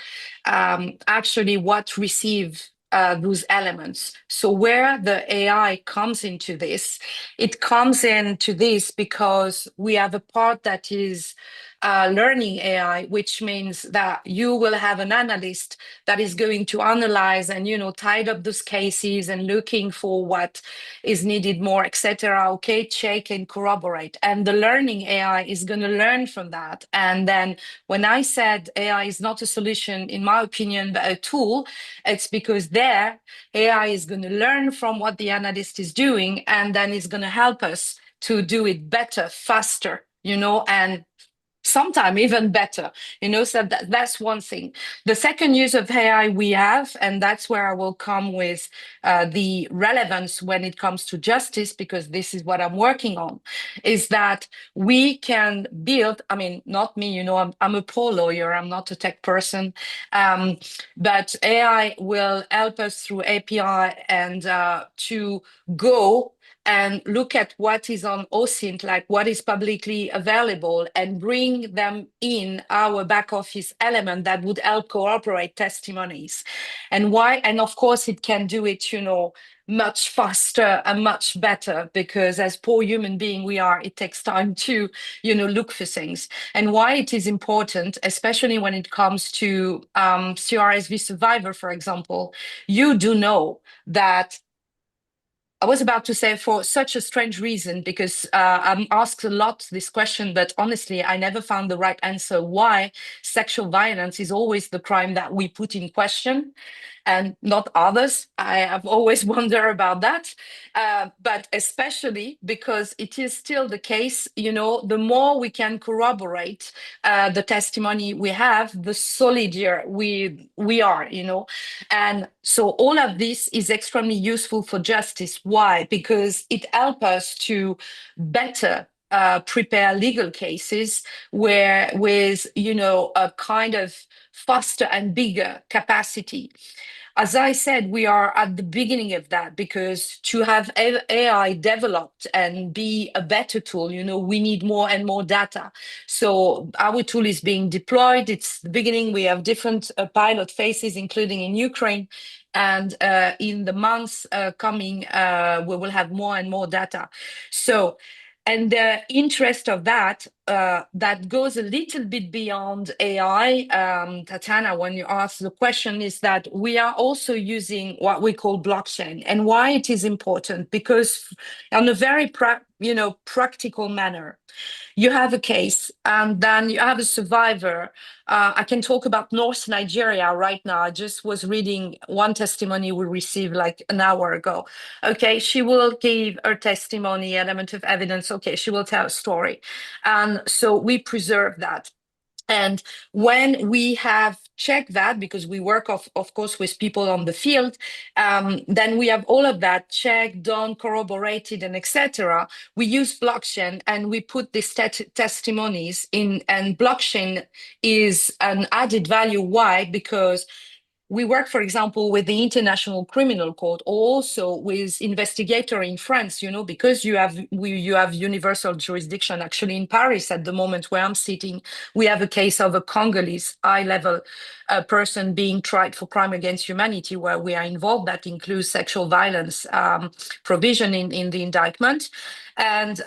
actually what receive those elements. So where the AI comes into this, it comes into this because we have a part that is learning AI, which means that you will have an analyst that is going to analyze and, you know, tidy up those cases and looking for what is needed more, etc. Okay, check and corroborate. And the learning AI is going to learn from that. And then when I said AI is not a solution, in my opinion, but a tool, it's because there AI is going to learn from what the analyst is doing, and then it's going to help us to do it better, faster, you know, and sometimes even better, you know. So that's one thing. The second use of AI we have, and that's where I will come with the relevance when it comes to justice, because this is what I'm working on, is that we can build, I mean, not me, you know, I'm a pro lawyer, I'm not a tech person, but AI will help us through API and to go and look at what is on OSINT, like what is publicly available, and bring them in our back office element that would help cooperate testimonies. And why? And of course, it can do it, you know, much faster and much better, because as poor human being we are, it takes time to, you know, look for things. And why it is important, especially when it comes to CRSV survivor, for example, you do know that I was about to say, for such a strange reason, because I'm asked a lot this question, but honestly, I never found the right answer why sexual violence is always the crime that we put in question. and not others. I have always wondered about that, but especially because it is still the case, the more we can corroborate the testimony we have, the solider we are, and so all of this is extremely useful for justice. Why? Because it helps us to better prepare legal cases where with a kind of faster and bigger capacity. As I said, we are at the beginning of that, because to have AI developed and be a better tool, we need more and more data. So our tool is being deployed. It's the beginning. We have different pilot phases, including in Ukraine. And in the months coming, we will have more and more data. So, and the interest of that, that goes a little bit beyond AI, Tatiana, when you ask the question, is that we are also using what we call blockchain. And why it is important? Because on a very practical manner, you have a case and then you have a survivor. I can talk about North Nigeria right now. I just was reading one testimony we received like an hour ago. Okay, she will give her testimony, element of evidence. Okay, she will tell a story. And so we preserve that. And when we have checked that, because we work, of course, with people on the field, then we have all of that checked, done, corroborated, and etc. We use blockchain and we put these testimonies in, and blockchain is an added value. Why? Because we work, for example, with the International Criminal Court, also with investigator in France, because you have universal jurisdiction. Actually, in Paris, at the moment where I'm sitting, we have a case of a Congolese high-level person being tried for crime against humanity, where we are involved. That includes sexual violence provision in the indictment. And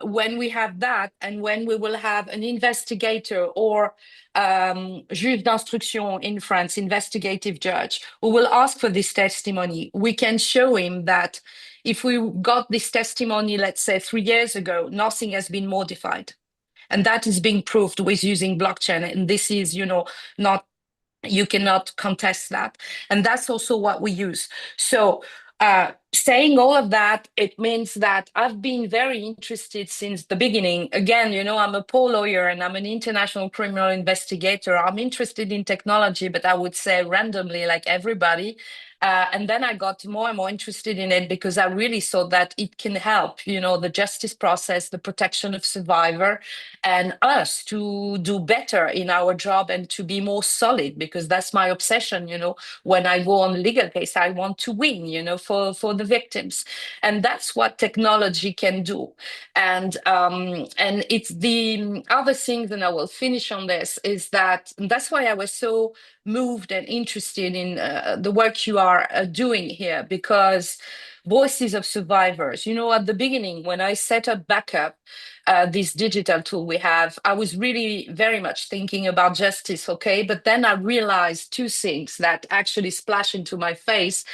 when we have that, and when we will have an investigator or juge d'instruction in France, investigative judge, who will ask for this testimony, we can show him that if we got this testimony, let's say 3 years ago, nothing has been modified. And that is being proved with using blockchain. And this is, not, you cannot contest that. And that's also what we use. So saying all of that, it means that I've been very interested since the beginning. Again, I'm a Paul lawyer and I'm an international criminal investigator. I'm interested in technology, but I would say randomly, like everybody. And then I got more and more interested in it because I really saw that it can help, the justice process, the protection of survivor, and us to do better in our job and to be more solid, because that's my obsession. When I go on a legal case, I want to win, for the victims. And that's what technology can do. And it's the other thing, and I will finish on this, is that's why I was so moved and interested in the work you are doing here, because voices of survivors, at the beginning, when I set up backup, this digital tool we have, I was really very much thinking about justice, okay? But then I realized two things that actually splashed into my face.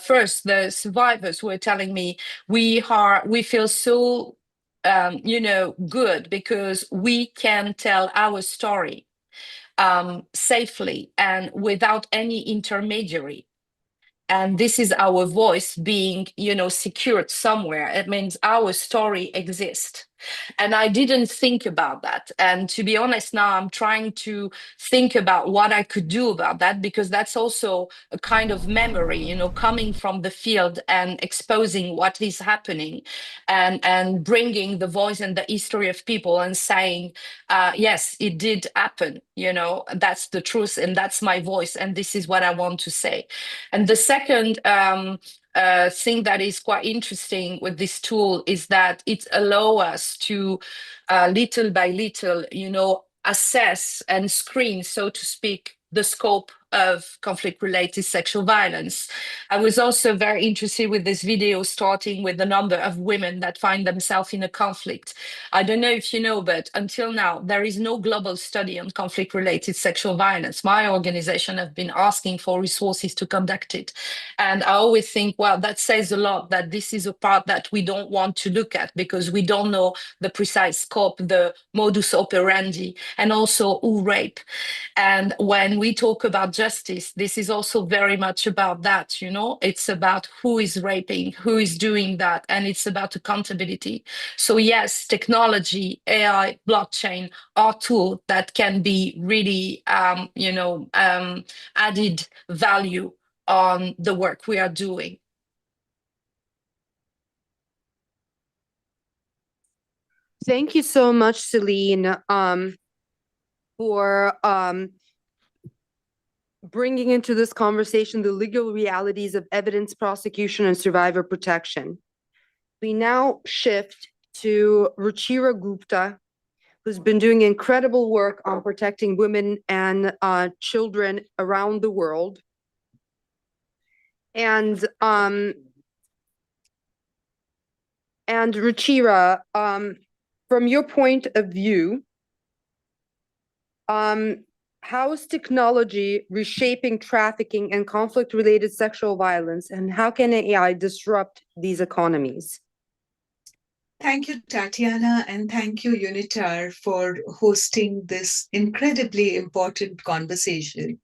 First, the survivors were telling me, we feel so, good because we can tell our story safely and without any intermediary. And this is our voice being, secured somewhere. It means our story exists. And I didn't think about that. And to be honest, now I'm trying to think about what I could do about that, because that's also a kind of memory, coming from the field and exposing what is happening and bringing the voice and the history of people and saying, yes, it did happen. That's the truth and that's my voice. And this is what I want to say. And the second thing that is quite interesting with this tool is that it allows us to little by little, assess and screen, so to speak, the scope of conflict-related sexual violence. I was also very interested with this video, starting with the number of women that find themselves in a conflict. I don't know if you know, but until now, there is no global study on conflict-related sexual violence. My organization have been asking for resources to conduct it. And I always think, well, that says a lot, that this is a part that we don't want to look at because we don't know the precise scope, the modus operandi, and also who rape. And when we talk about justice, this is also very much about that, you know, it's about who is raping, who is doing that, and it's about accountability. So yes, technology, AI, blockchain are tools that can be really, added value on the work we are doing. Thank you so much, Celine, for bringing into this conversation the legal realities of evidence prosecution and survivor protection. We now shift to Ruchira Gupta, who's been doing incredible work on protecting women and children around the world. And Ruchira, from your point of view, how is technology reshaping trafficking and conflict-related sexual violence, and how can AI disrupt these economies? Thank you, Tatiana, and thank you, UNITAR, for hosting this incredibly important conversation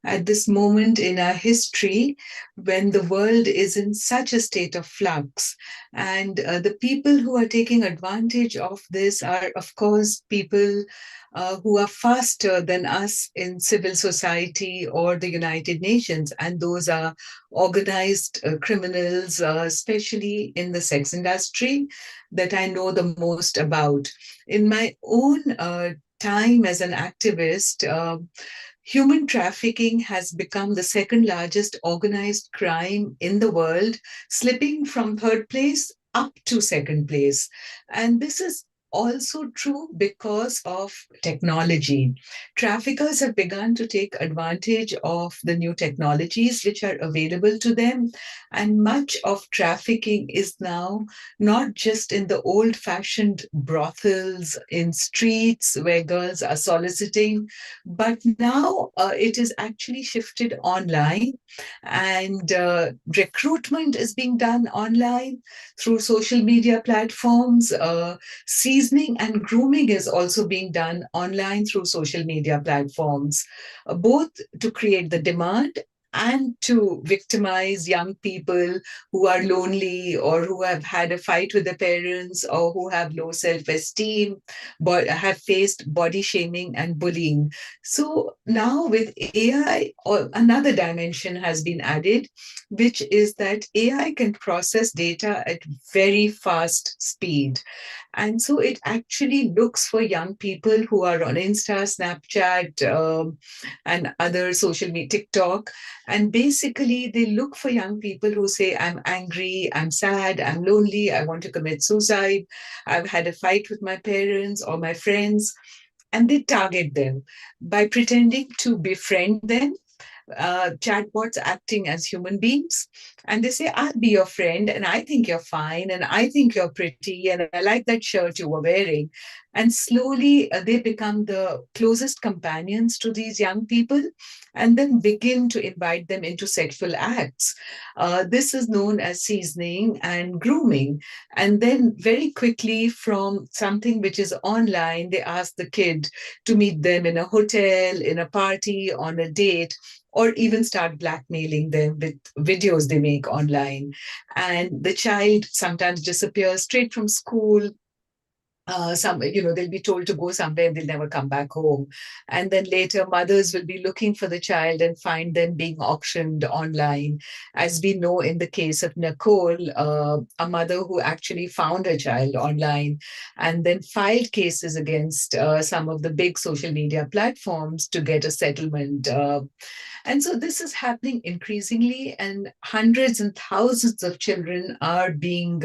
at this moment in our history when the world is in such a state of flux. And the people who are taking advantage of this are, of course, people who are faster than us in civil society or the United Nations. And those are organized criminals, especially in the sex industry, that I know the most about. In my own time as an activist, human trafficking has become the second largest organized crime in the world, slipping from third place up to second place. And this is also true because of technology. Traffickers have begun to take advantage of the new technologies which are available to them. And much of trafficking is now not just in the old-fashioned brothels in streets where girls are soliciting, but now it is actually shifted online, and recruitment is being done online through social media platforms. Seasoning and grooming is also being done online through social media platforms, both to create the demand and to victimize young people who are lonely or who have had a fight with their parents or who have low self-esteem, but have faced body shaming and bullying. So now with AI, another dimension has been added, which is that AI can process data at very fast speed. And so it actually looks for young people who are on Insta, Snapchat, and other social media, TikTok. And basically, they look for young people who say, I'm angry, I'm sad, I'm lonely, I want to commit suicide, I've had a fight with my parents or my friends. And they target them by pretending to befriend them. Chatbots acting as human beings, and they say, I'll be your friend, and I think you're fine, and I think you're pretty, and I like that shirt you were wearing. And slowly they become the closest companions to these young people and then begin to invite them into sexual acts. This is known as seasoning and grooming. And then very quickly, from something which is online, they ask the kid to meet them in a hotel, in a party, on a date, or even start blackmailing them with videos they make online. And the child sometimes disappears straight from school. They'll be told to go somewhere and they'll never come back home. And then later, mothers will be looking for the child and find them being auctioned online. As we know in the case of Nicole, a mother who actually found her child online and then filed cases against some of the big social media platforms to get a settlement. And so this is happening increasingly, and hundreds and thousands of children are being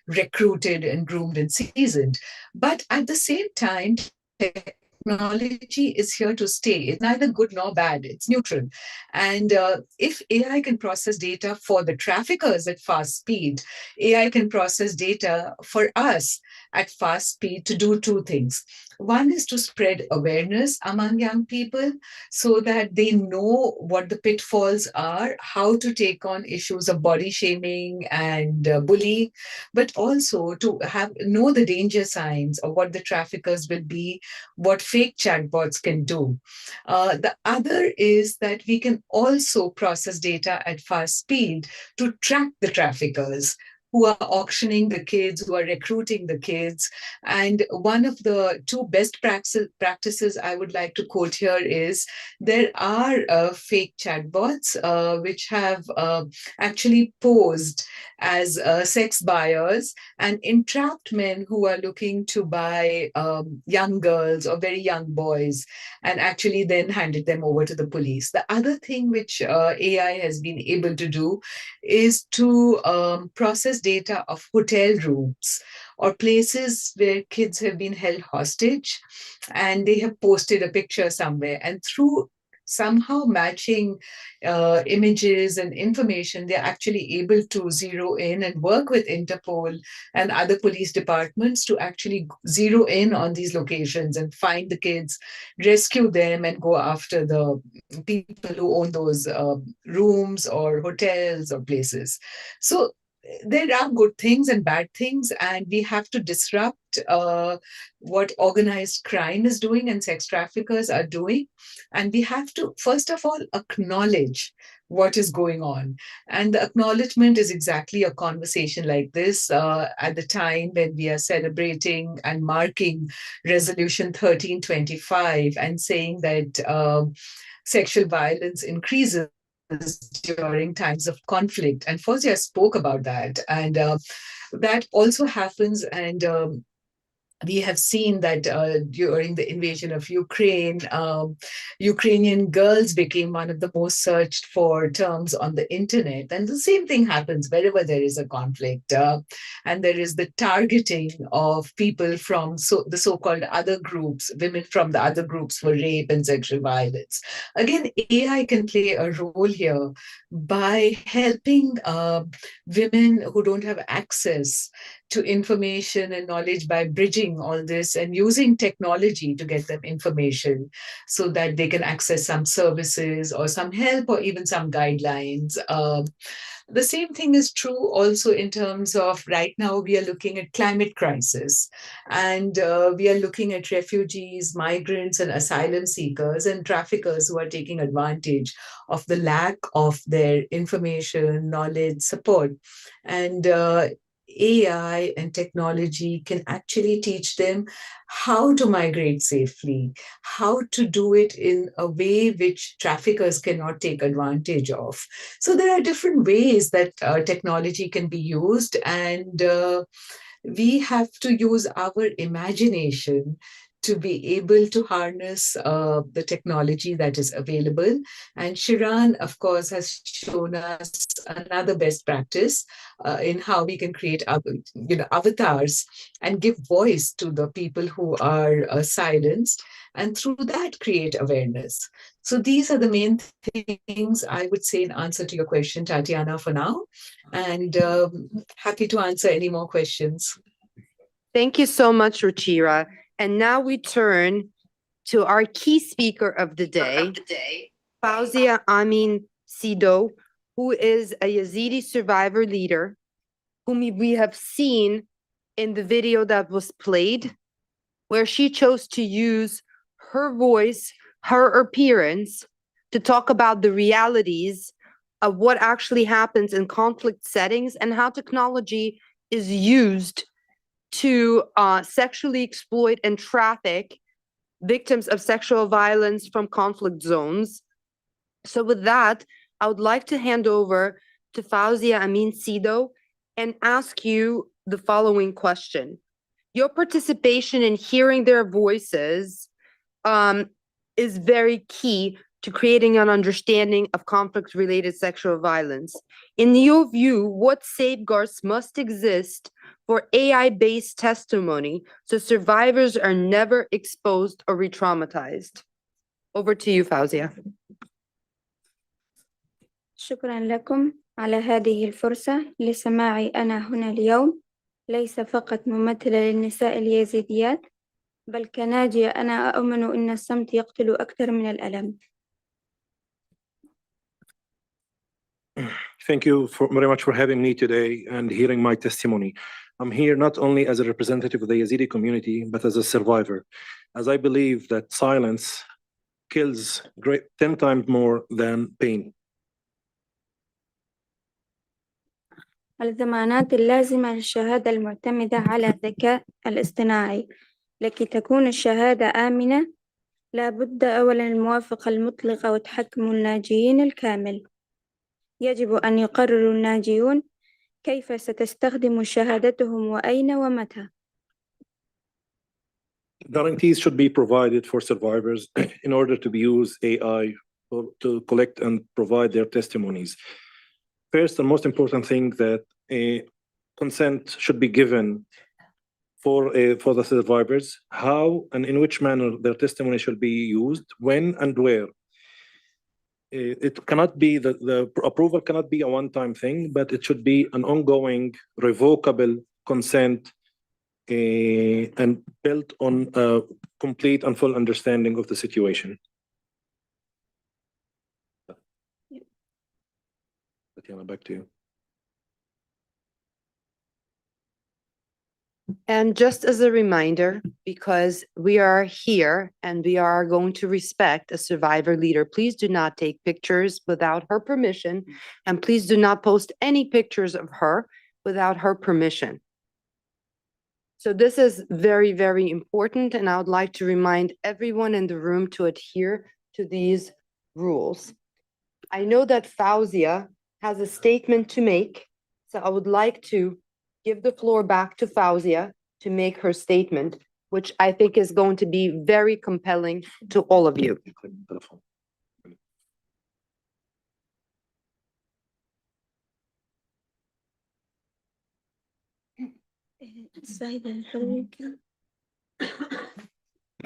recruited and groomed and seasoned. But at the same time, technology is here to stay. It's neither good nor bad. It's neutral. And if AI can process data for the traffickers at fast speed, AI can process data for us at fast speed to do two things. One is to spread awareness among young people so that they know what the pitfalls are, how to take on issues of body shaming and bullying, but also to know the danger signs of what the traffickers will be, what fake chatbots can do. The other is that we can also process data at fast speed to track the traffickers who are auctioning the kids, who are recruiting the kids. And one of the two best practices I would like to quote here is there are fake chatbots which have actually posed as sex buyers and entrapped men who are looking to buy young girls or very young boys, and actually then handed them over to the police. The other thing which AI has been able to do is to process data of hotel rooms or places where kids have been held hostage and they have posted a picture somewhere, and through somehow matching images and information, they're actually able to zero in and work with Interpol and other police departments to actually zero in on these locations and find the kids, rescue them, and go after the people who own those rooms or hotels or places. So there are good things and bad things, and we have to disrupt what organized crime is doing and sex traffickers are doing. And we have to, first of all, acknowledge what is going on. And the acknowledgement is exactly a conversation like this at the time when we are celebrating and marking Resolution 1325 and saying that sexual violence increases during times of conflict. And Fawzia spoke about that. And that also happens. And we have seen that during the invasion of Ukraine, Ukrainian girls became one of the most searched for terms on the internet. And the same thing happens wherever there is a conflict. And there is the targeting of people from the so-called other groups, women from the other groups for rape and sexual violence. Again, AI can play a role here by helping women who don't have access to information and knowledge by bridging all this and using technology to get them information so that they can access some services or some help or even some guidelines. The same thing is true also in terms of right now we are looking at climate crisis, and we are looking at refugees, migrants, and asylum seekers and traffickers who are taking advantage of the lack of their information, knowledge, support. And AI and technology can actually teach them how to migrate safely, how to do it in a way which traffickers cannot take advantage of. So there are different ways that technology can be used, and we have to use our imagination to be able to harness the technology that is available. And Shiran, of course, has shown us another best practice in how we can create avatars and give voice to the people who are silenced, and through that create awareness. So these are the main things I would say in answer to your question, Tatiana, for now. And happy to answer any more questions. Thank you so much, Ruchira. And now we turn to our key speaker of the day, Fawzia Amin Sido, who is a Yazidi survivor leader, whom we have seen in the video that was played, where she chose to use her voice, her appearance, to talk about the realities of what actually happens in conflict settings and how technology is used to sexually exploit and traffic victims of sexual violence from conflict zones. So with that, I would like to hand over to Fawzia Amin Sido and ask you the following question. Your participation in hearing their voices is very key to creating an understanding of conflict-related sexual violence. In your view, what safeguards must exist for AI-based testimony so survivors are never exposed or re-traumatized? Over to you, Fawzia. شكرا لكم على هذه الفرصة لسماعي أنا هنا اليوم. ليس فقط ممثلة للنساء اليزيديات بل كناجية أنا أؤمن أن الصمت يقتل أكثر من الألم. Thank you very much for having me today and hearing my testimony. I'm here not only as a representative of the Yazidi community, but as a survivor, as I believe that silence kills 10 times more than pain. الضمانات اللازمة للشهادة المعتمدة على الذكاء الاصطناعي لكي تكون الشهادة آمنة لا بد أولا الموافقة المطلقة وتحكم الناجيين الكامل. يجب أن يقرر الناجيون كيف ستستخدم شهادتهم وأين ومتى. Guarantees should be provided for survivors in order to use AI to collect and provide their testimonies. First and most important thing that consent should be given for the survivors, how and in which manner their testimony should be used, when and where. It cannot be the approval cannot be a one-time thing, but it should be an ongoing, revocable consent and built on a complete and full understanding of the situation. Tatiana, back to you. And just as a reminder, because we are here and we are going to respect a survivor leader, please do not take pictures without her permission, and please do not post any pictures of her without her permission. So this is very, very important, and I would like to remind everyone in the room to adhere to these rules. I know that Fauzia has a statement to make, so I would like to give the floor back to Fauzia to make her statement, which I think is going to be very compelling to all of you.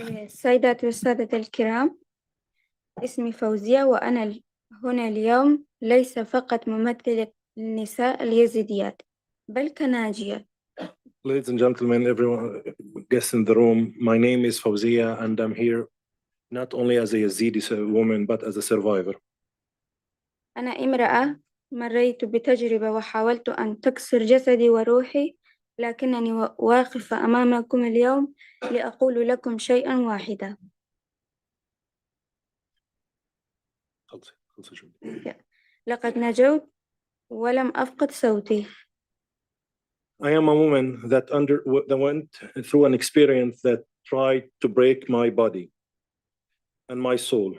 السيدات والسادة الكرام، اسمي فوزية وأنا هنا اليوم ليس فقط ممثلة للنساء اليزيديات بل كناجية. Ladies and gentlemen, everyone, guests in the room, my name is Fauzia and I'm here not only as a Yazidi woman, but as a survivor. أنا امرأة مريت بتجربة وحاولت أن تكسر جسدي وروحي، لكنني واقفة أمامكم اليوم لأقول لكم شيئا واحدا. لقد نجوت ولم أفقد صوتي. I am a woman that went through an experience that tried to break my body and my soul.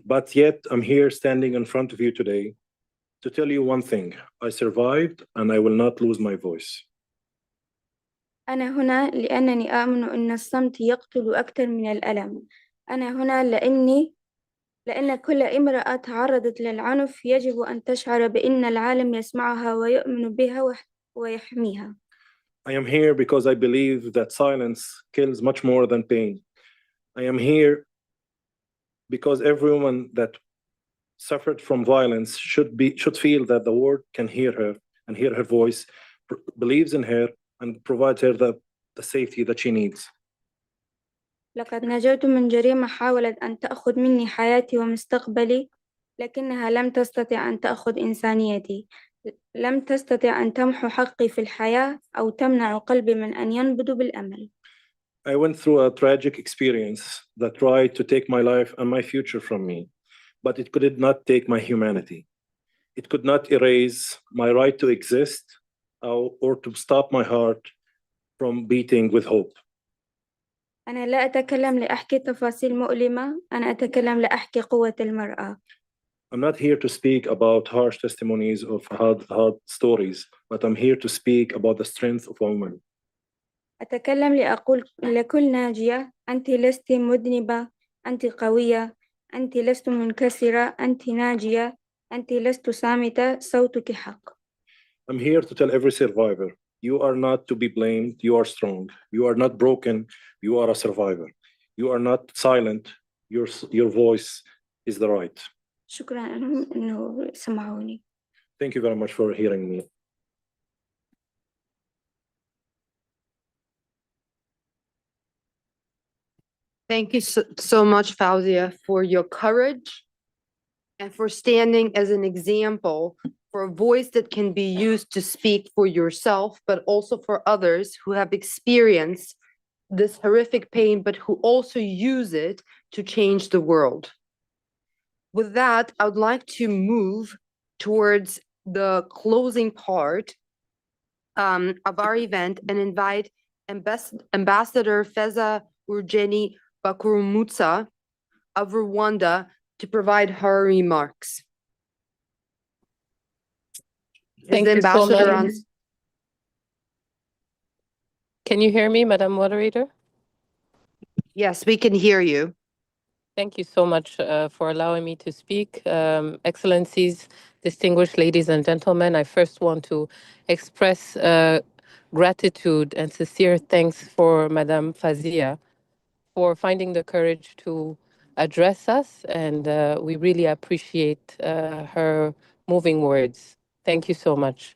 But yet I'm here standing in front of you today to tell you one thing. I survived and I will not lose my voice. أنا هنا لأنني آمن أن الصمت يقتل أكثر من الألم. أنا هنا لأن كل امرأة تعرضت للعنف يجب أن تشعر بأن العالم يسمعها ويؤمن بها ويحميها. I am here because I believe that silence kills much more than pain. I am here because every woman that suffered from violence should feel that the world can hear her and hear her voice, believes in her, and provides her the safety that she needs. لقد نجوت من جريمة حاولت أن تأخذ مني حياتي ومستقبلي، لكنها لم تستطع أن تأخذ إنسانيتي. لم تستطع أن تمحو حقي في الحياة أو تمنع قلبي من أن ينبض بالأمل. I went through a tragic experience that tried to take my life and my future from me, but it could not take my humanity. It could not erase my right to exist or to stop my heart from beating with hope. أنا لا أتكلم لأحكي تفاصيل مؤلمة، أنا أتكلم لأحكي قوة المرأة. I'm not here to speak about harsh testimonies of hard stories, but I'm here to speak about the strength of a woman. أتكلم لأقول لكل ناجية: أنت لست مذنبة، أنت قوية، أنت لست منكسرة، أنت ناجية، أنت لست صامتة، صوتك حق. I'm here to tell every survivor, you are not to be blamed, you are strong. You are not broken, you are a survivor. You are not silent, your voice is the right. شكرا إنه سمعوني. Thank you very much for hearing me. Thank you so much, Fauzia, for your courage and for standing as an example for a voice that can be used to speak for yourself, but also for others who have experienced this horrific pain, but who also use it to change the world. With that, I would like to move towards the closing part of our event and invite Ambassador Feza Urgeni Bakurumutsa of Rwanda to provide her remarks. Thank the you so ambassador much. Can you hear me, Madam Moderator? Yes, we can hear you. Thank you so much for allowing me to speak. Excellencies, distinguished ladies and gentlemen, I first want to express gratitude and sincere thanks for Madame Fazia for finding the courage to address us, and we really appreciate her moving words. Thank you so much.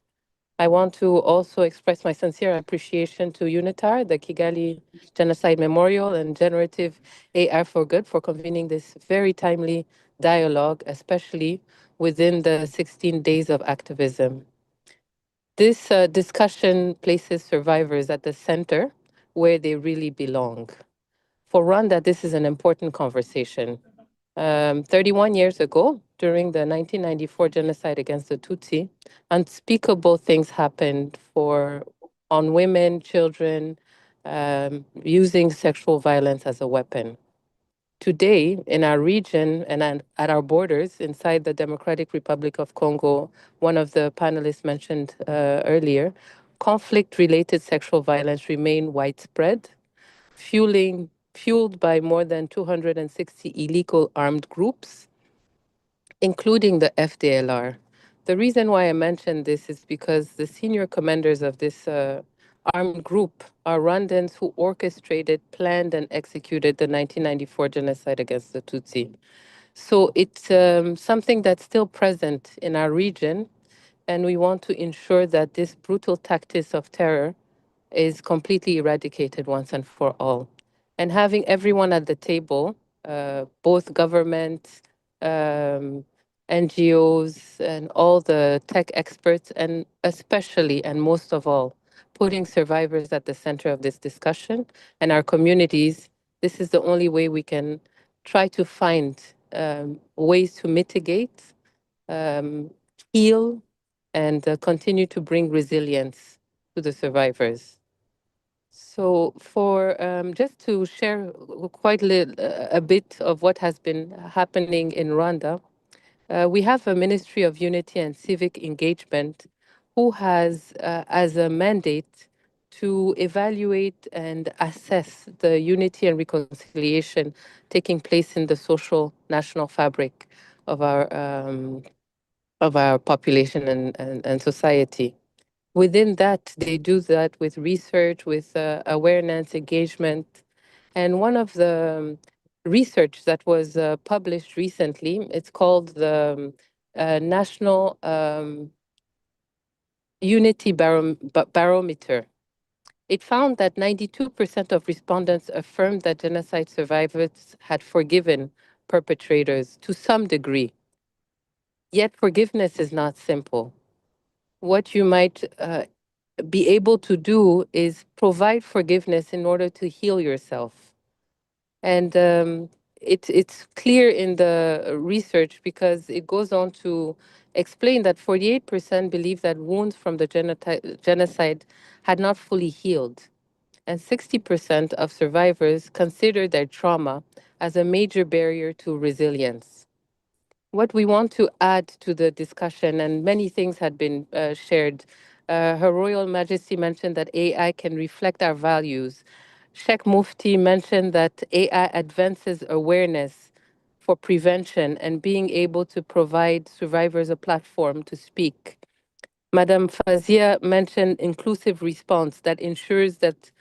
I want to also express my sincere appreciation to UNITAR, the Kigali Genocide Memorial, and Generative AI for Good for convening this very timely dialogue, especially within the 16 Days of Activism. This discussion places survivors at the center where they really belong. For Rwanda, this is an important conversation. 31 years ago, during the 1994 genocide against the Tutsi, unspeakable things happened on women, children, using sexual violence as a weapon. Today, in our region and at our borders, inside the Democratic Republic of Congo, one of the panelists mentioned earlier, conflict-related sexual violence remain widespread, fueled by more than 260 illegal armed groups, including the FDLR. The reason why I mention this is because the senior commanders of this armed group are Rwandans who orchestrated, planned, and executed the 1994 genocide against the Tutsi. So it's something that's still present in our region, and we want to ensure that this brutal tactics of terror is completely eradicated once and for all. And having everyone at the table, both government, NGOs, and all the tech experts, and especially and most of all, putting survivors at the center of this discussion and our communities, this is the only way we can try to find ways to mitigate, heal, and continue to bring resilience to the survivors. So for just to share quite a bit of what has been happening in Rwanda, we have a Ministry of Unity and Civic Engagement who has as a mandate to evaluate and assess the unity and reconciliation taking place in the social national fabric of our population and society. Within that, they do that with research, with awareness, engagement. And one of the research that was published recently, it's called the National Unity Barometer. It found that 92% of respondents affirmed that genocide survivors had forgiven perpetrators to some degree. Yet forgiveness is not simple. What you might be able to do is provide forgiveness in order to heal yourself. And it's clear in the research because it goes on to explain that 48% believe that wounds from the genocide had not fully healed. And 60% of survivors consider their trauma as a major barrier to resilience. What we want to add to the discussion, and many things had been shared, Her Royal Majesty mentioned that AI can reflect our values. Sheikh Mufti mentioned that AI advances awareness for prevention and being able to provide survivors a platform to speak. Madame Fazia mentioned inclusive response that ensures that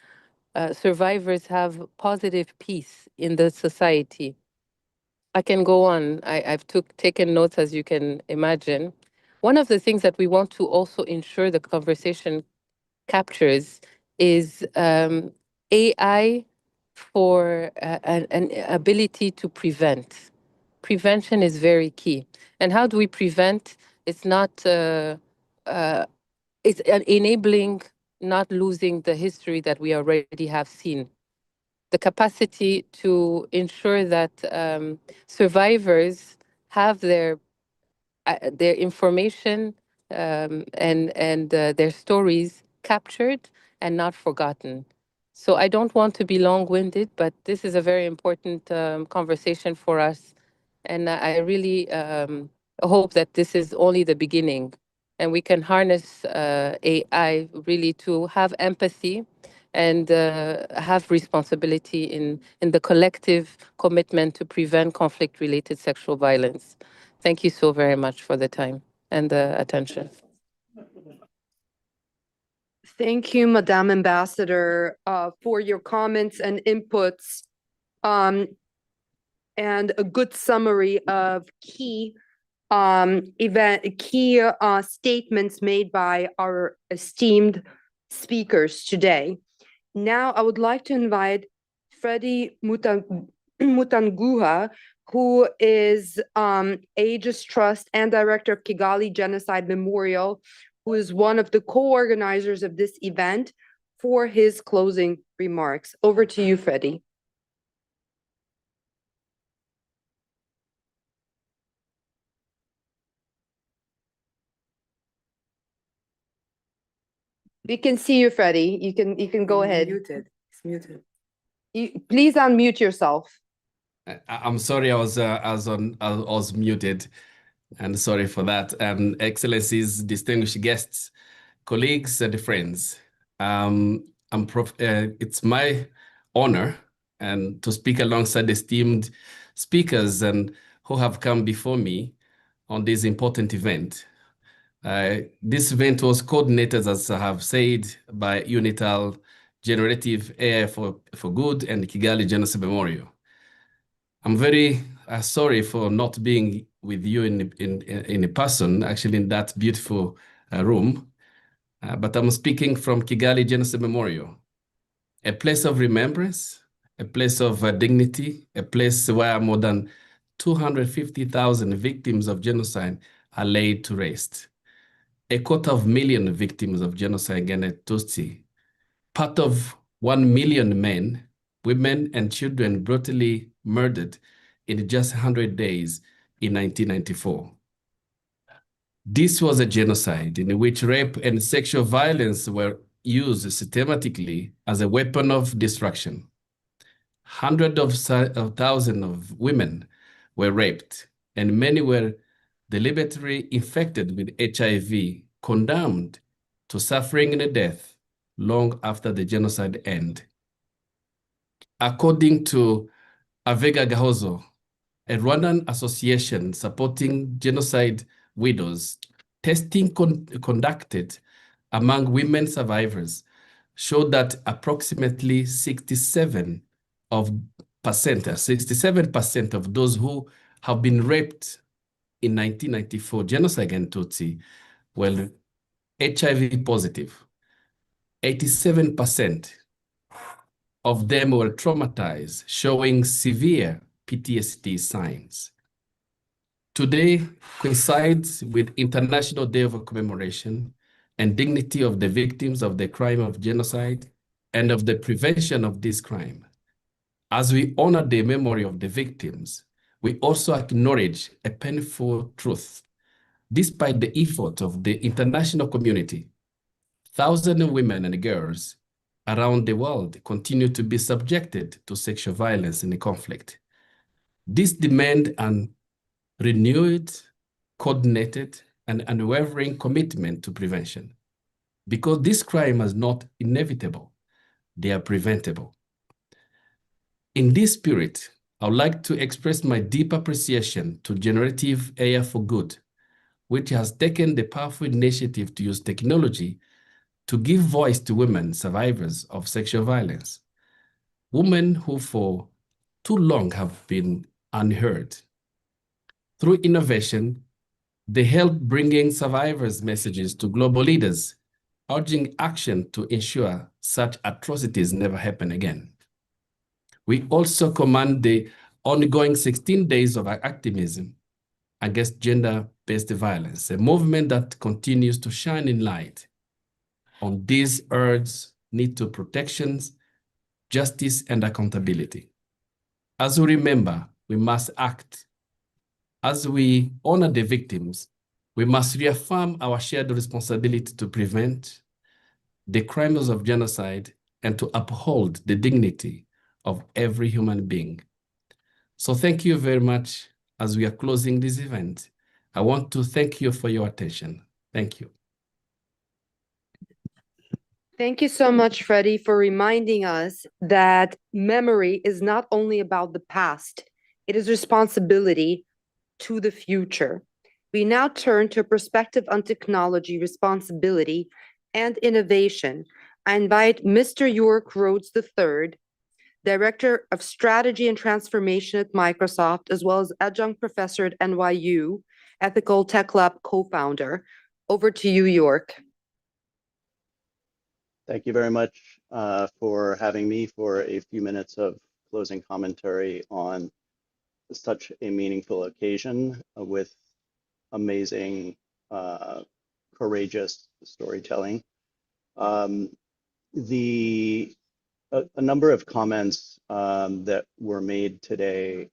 survivors have positive peace in the society. I can go on. I've taken notes, as you can imagine. One of the things that we want to also ensure the conversation captures is AI for an ability to prevent. Prevention is very key. And how do we prevent? It's not, it's enabling not losing the history that we already have seen. The capacity to ensure that survivors have their information and their stories captured and not forgotten. So I don't want to be long-winded, but this is a very important conversation for us. And I really hope that this is only the beginning and we can harness AI really to have empathy and have responsibility in the collective commitment to prevent conflict-related sexual violence. Thank you so very much for the time and the attention. Thank you, Madam Ambassador, for your comments and inputs, and a good summary of key statements made by our esteemed speakers today. Now, I would like to invite Freddie Mutanguha, who is Aegis Trust and Director of Kigali Genocide Memorial, who is one of the co-organizers of this event, for his closing remarks. Over to you, Freddie. We can see you, Freddie. You can go ahead. Muted. It's muted. Please unmute yourself. I'm sorry, I was muted, and sorry for that. Excellencies, distinguished guests, colleagues, and friends. It's my honor to speak alongside esteemed speakers and who have come before me on this important event. This event was coordinated, as I have said, by UNITAR, Generative, AI for Good, and Kigali Genocide Memorial. I'm very sorry for not being with you in a person, actually in that beautiful room, but I'm speaking from Kigali Genocide Memorial, a place of remembrance, a place of dignity, a place where more than 250,000 victims of genocide are laid to rest. 250,000 victims of genocide against Tutsi, part of 1 million men, women, and children brutally murdered in just 100 days in 1994. This was a genocide in which rape and sexual violence were used systematically as a weapon of destruction. Hundreds of thousands of women were raped, and many were deliberately infected with HIV, condemned to suffering and death long after the genocide ended. According to Avega Gahozo, a Rwandan association supporting genocide widows, testing conducted among women survivors showed that approximately 67% of those who have been raped in 1994 genocide against Tutsi were HIV positive. 87% of them were traumatized, showing severe PTSD signs. Today coincides with International Day of Commemoration and dignity of the victims of the crime of genocide and of the prevention of this crime. As we honor the memory of the victims, we also acknowledge a painful truth. Despite the effort of the international community, thousands of women and girls around the world continue to be subjected to sexual violence in the conflict. This demands an renewed, coordinated, and unwavering commitment to prevention. Because this crime is not inevitable, they are preventable. In this spirit, I would like to express my deep appreciation to Generative AI for Good, which has taken the powerful initiative to use technology to give voice to women survivors of sexual violence, women who for too long have been unheard. Through innovation, they help bringing survivors' messages to global leaders, urging action to ensure such atrocities never happen again. We also commend the ongoing 16 days of activism against gender-based violence, a movement that continues to shine in light on these urges, need to protections, justice, and accountability. As we remember, we must act. As we honor the victims, we must reaffirm our shared responsibility to prevent the crimes of genocide and to uphold the dignity of every human being. So thank you very much. As we are closing this event, I want to thank you for your attention. Thank you. Thank you so much, Freddie, for reminding us that memory is not only about the past, it is responsibility to the future. We now turn to a perspective on technology, responsibility, and innovation. I invite Mr. York Rhodes III, Director of Strategy and Transformation at Microsoft, as well as adjunct professor at NYU, Ethical Tech Lab co-founder. Over to you, York. Thank you very much for having me for a few minutes of closing commentary on such a meaningful occasion with amazing, courageous storytelling. A number of comments that were made today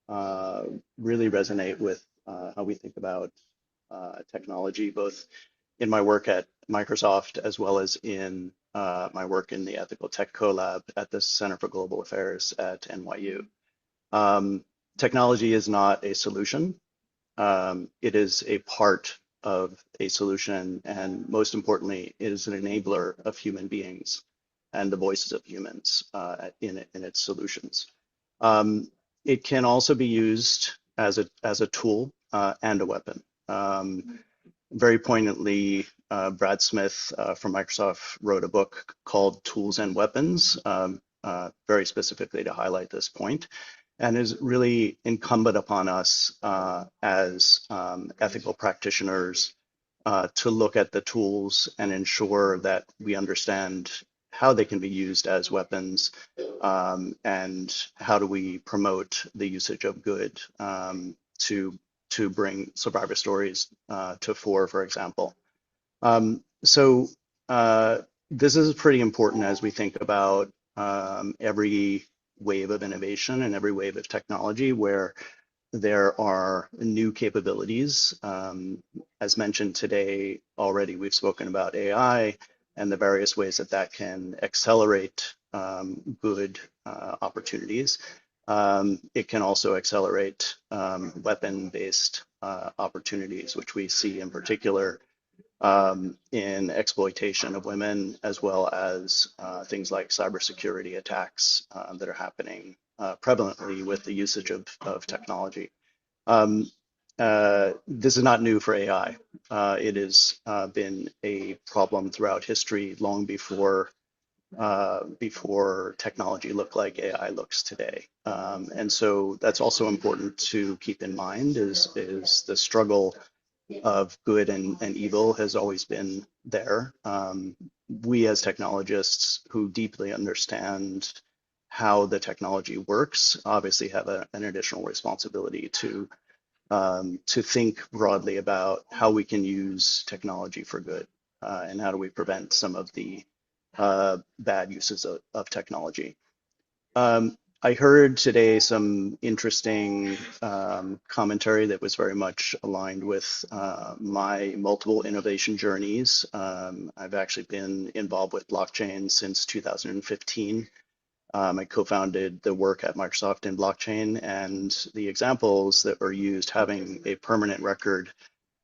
really resonate with how we think about technology, both in my work at Microsoft as well as in my work in the Ethical Tech Co-Lab at the Center for Global Affairs at NYU. Technology is not a solution. It is a part of a solution, and most importantly, it is an enabler of human beings and the voices of humans in its solutions. It can also be used as a tool and a weapon. Very poignantly, Brad Smith from Microsoft wrote a book called Tools and Weapons, very specifically to highlight this point, and is really incumbent upon us as ethical practitioners to look at the tools and ensure that we understand how they can be used as weapons, and how do we promote the usage of good to bring survivor stories to fore, for example. This is pretty important as we think about every wave of innovation and every wave of technology where there are new capabilities. As mentioned today already, we've spoken about AI and the various ways that that can accelerate good opportunities. It can also accelerate weapon-based opportunities, which we see in particular in exploitation of women, as well as things like cybersecurity attacks that are happening prevalently with the usage of technology. This is not new for AI. It has been a problem throughout history long before technology looked like AI looks today. And so that's also important to keep in mind is the struggle of good and evil has always been there. We as technologists who deeply understand how the technology works obviously have an additional responsibility to think broadly about how we can use technology for good, and how do we prevent some of the bad uses of technology. I heard today some interesting commentary that was very much aligned with my multiple innovation journeys. I've actually been involved with blockchain since 2015. I co-founded the work at Microsoft in blockchain, and the examples that were used, having a permanent record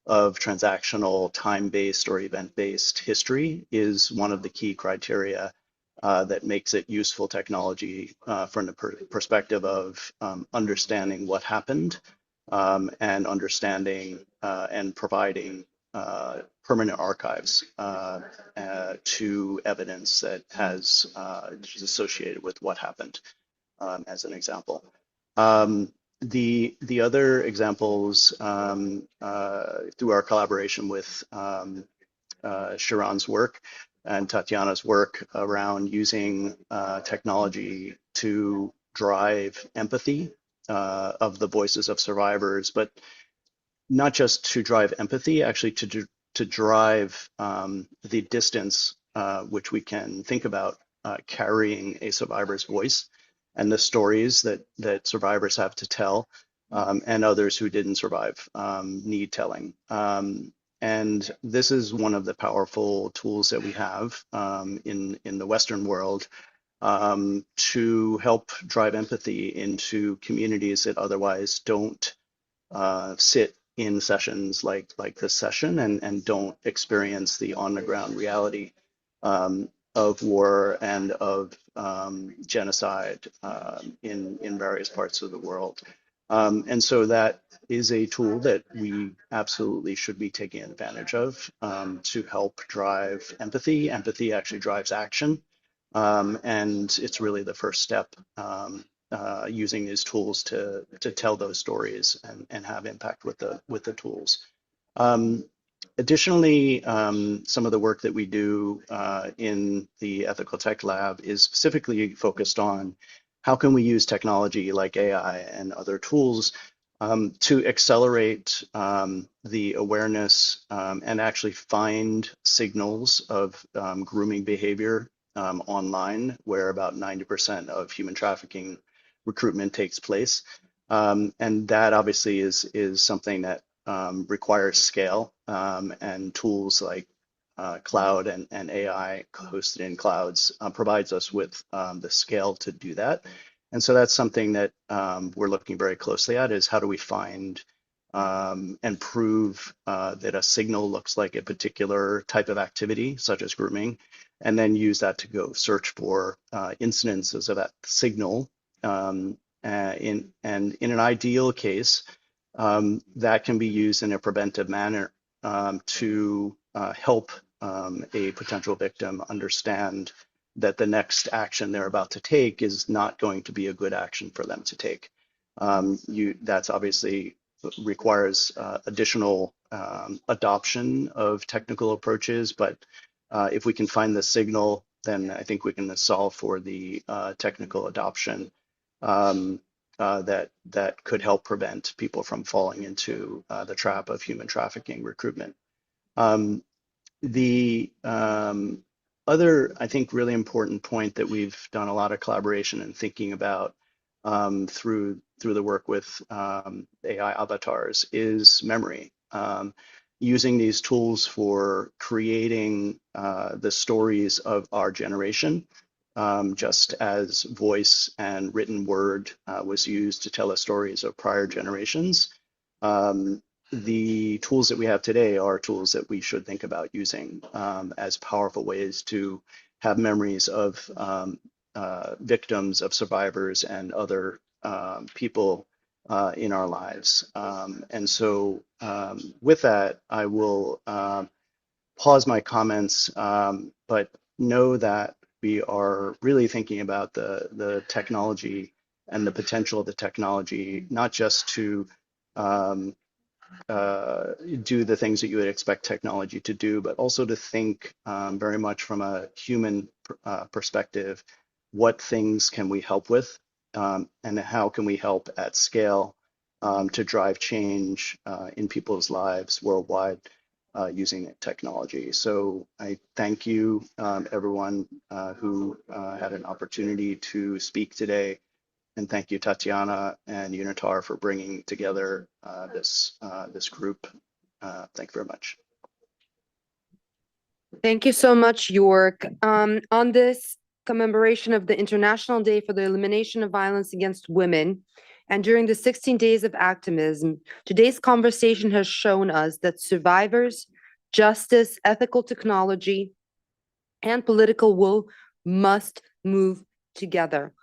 of transactional time-based or event-based history, is one of the key criteria that makes it useful technology from the perspective of understanding what happened and understanding and providing permanent archives to evidence that is associated with what happened, as an example. The other examples through our collaboration with Sharon's work and Tatiana's work around using technology to drive empathy of the voices of survivors, but not just to drive empathy, actually to drive the distance which we can think about carrying a survivor's voice and the stories that survivors have to tell, and others who didn't survive need telling. And this is one of the powerful tools that we have in the Western world to help drive empathy into communities that otherwise don't sit in sessions like this session and don't experience the on the ground reality of war and of genocide in various parts of the world. And so that is a tool that we absolutely should be taking advantage of to help drive empathy. Empathy actually drives action. And it's really the first step using these tools to tell those stories and have impact with the tools. Additionally, some of the work that we do in the Ethical Tech Lab is specifically focused on how can we use technology like AI and other tools to accelerate the awareness and actually find signals of grooming behavior online, where about 90% of human trafficking recruitment takes place. And that obviously is something that requires scale, and tools like cloud and AI hosted in clouds provides us with the scale to do that. And so that's something that we're looking very closely at, is how do we find and prove that a signal looks like a particular type of activity, such as grooming, and then use that to go search for incidences of that signal. In an ideal case, that can be used in a preventive manner to help a potential victim understand that the next action they're about to take is not going to be a good action for them to take. That's obviously requires additional adoption of technical approaches, but if we can find the signal, then I think we can solve for the technical adoption that could help prevent people from falling into the trap of human trafficking recruitment. The other, I think, really important point that we've done a lot of collaboration and thinking about through the work with AI avatars is memory. Using these tools for creating the stories of our generation, just as voice and written word was used to tell us stories of prior generations. The tools that we have today are tools that we should think about using as powerful ways to have memories of victims, of survivors, and other people in our lives. And so with that, I will pause my comments, but know that we are really thinking about the technology and the potential of the technology, not just to do the things that you would expect technology to do, but also to think very much from a human perspective. What things can we help with, and how can we help at scale to drive change in people's lives worldwide using technology. So I thank you, everyone who had an opportunity to speak today. And thank you, Tatiana and UNITAR, for bringing together this group. Thank you very much. Thank you so much, York. On this commemoration of the International Day for the Elimination of Violence Against Women, and during the 16 Days of Activism, today's conversation has shown us that survivors, justice, ethical technology, and political will must move together.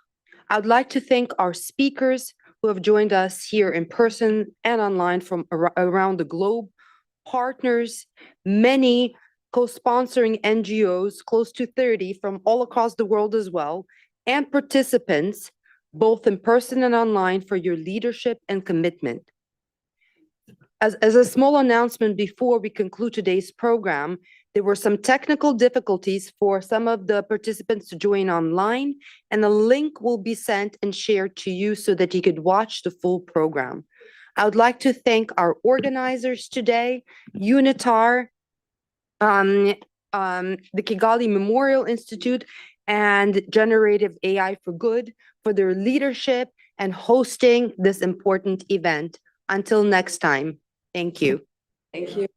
I would like to thank our speakers who have joined us here in person and online from around the globe, partners, many co-sponsoring NGOs, close to 30 from all across the world as well, and participants, both in person and online, for your leadership and commitment. As a small announcement before we conclude today's program, There were some technical difficulties for some of the participants to join online, and a link will be sent and shared to you so that you could watch the full program. I would like to thank our organizers today, UNITAR, the Kigali Memorial Institute, and Generative AI for Good for their leadership and hosting this important event. Until next time, thank you. Thank you.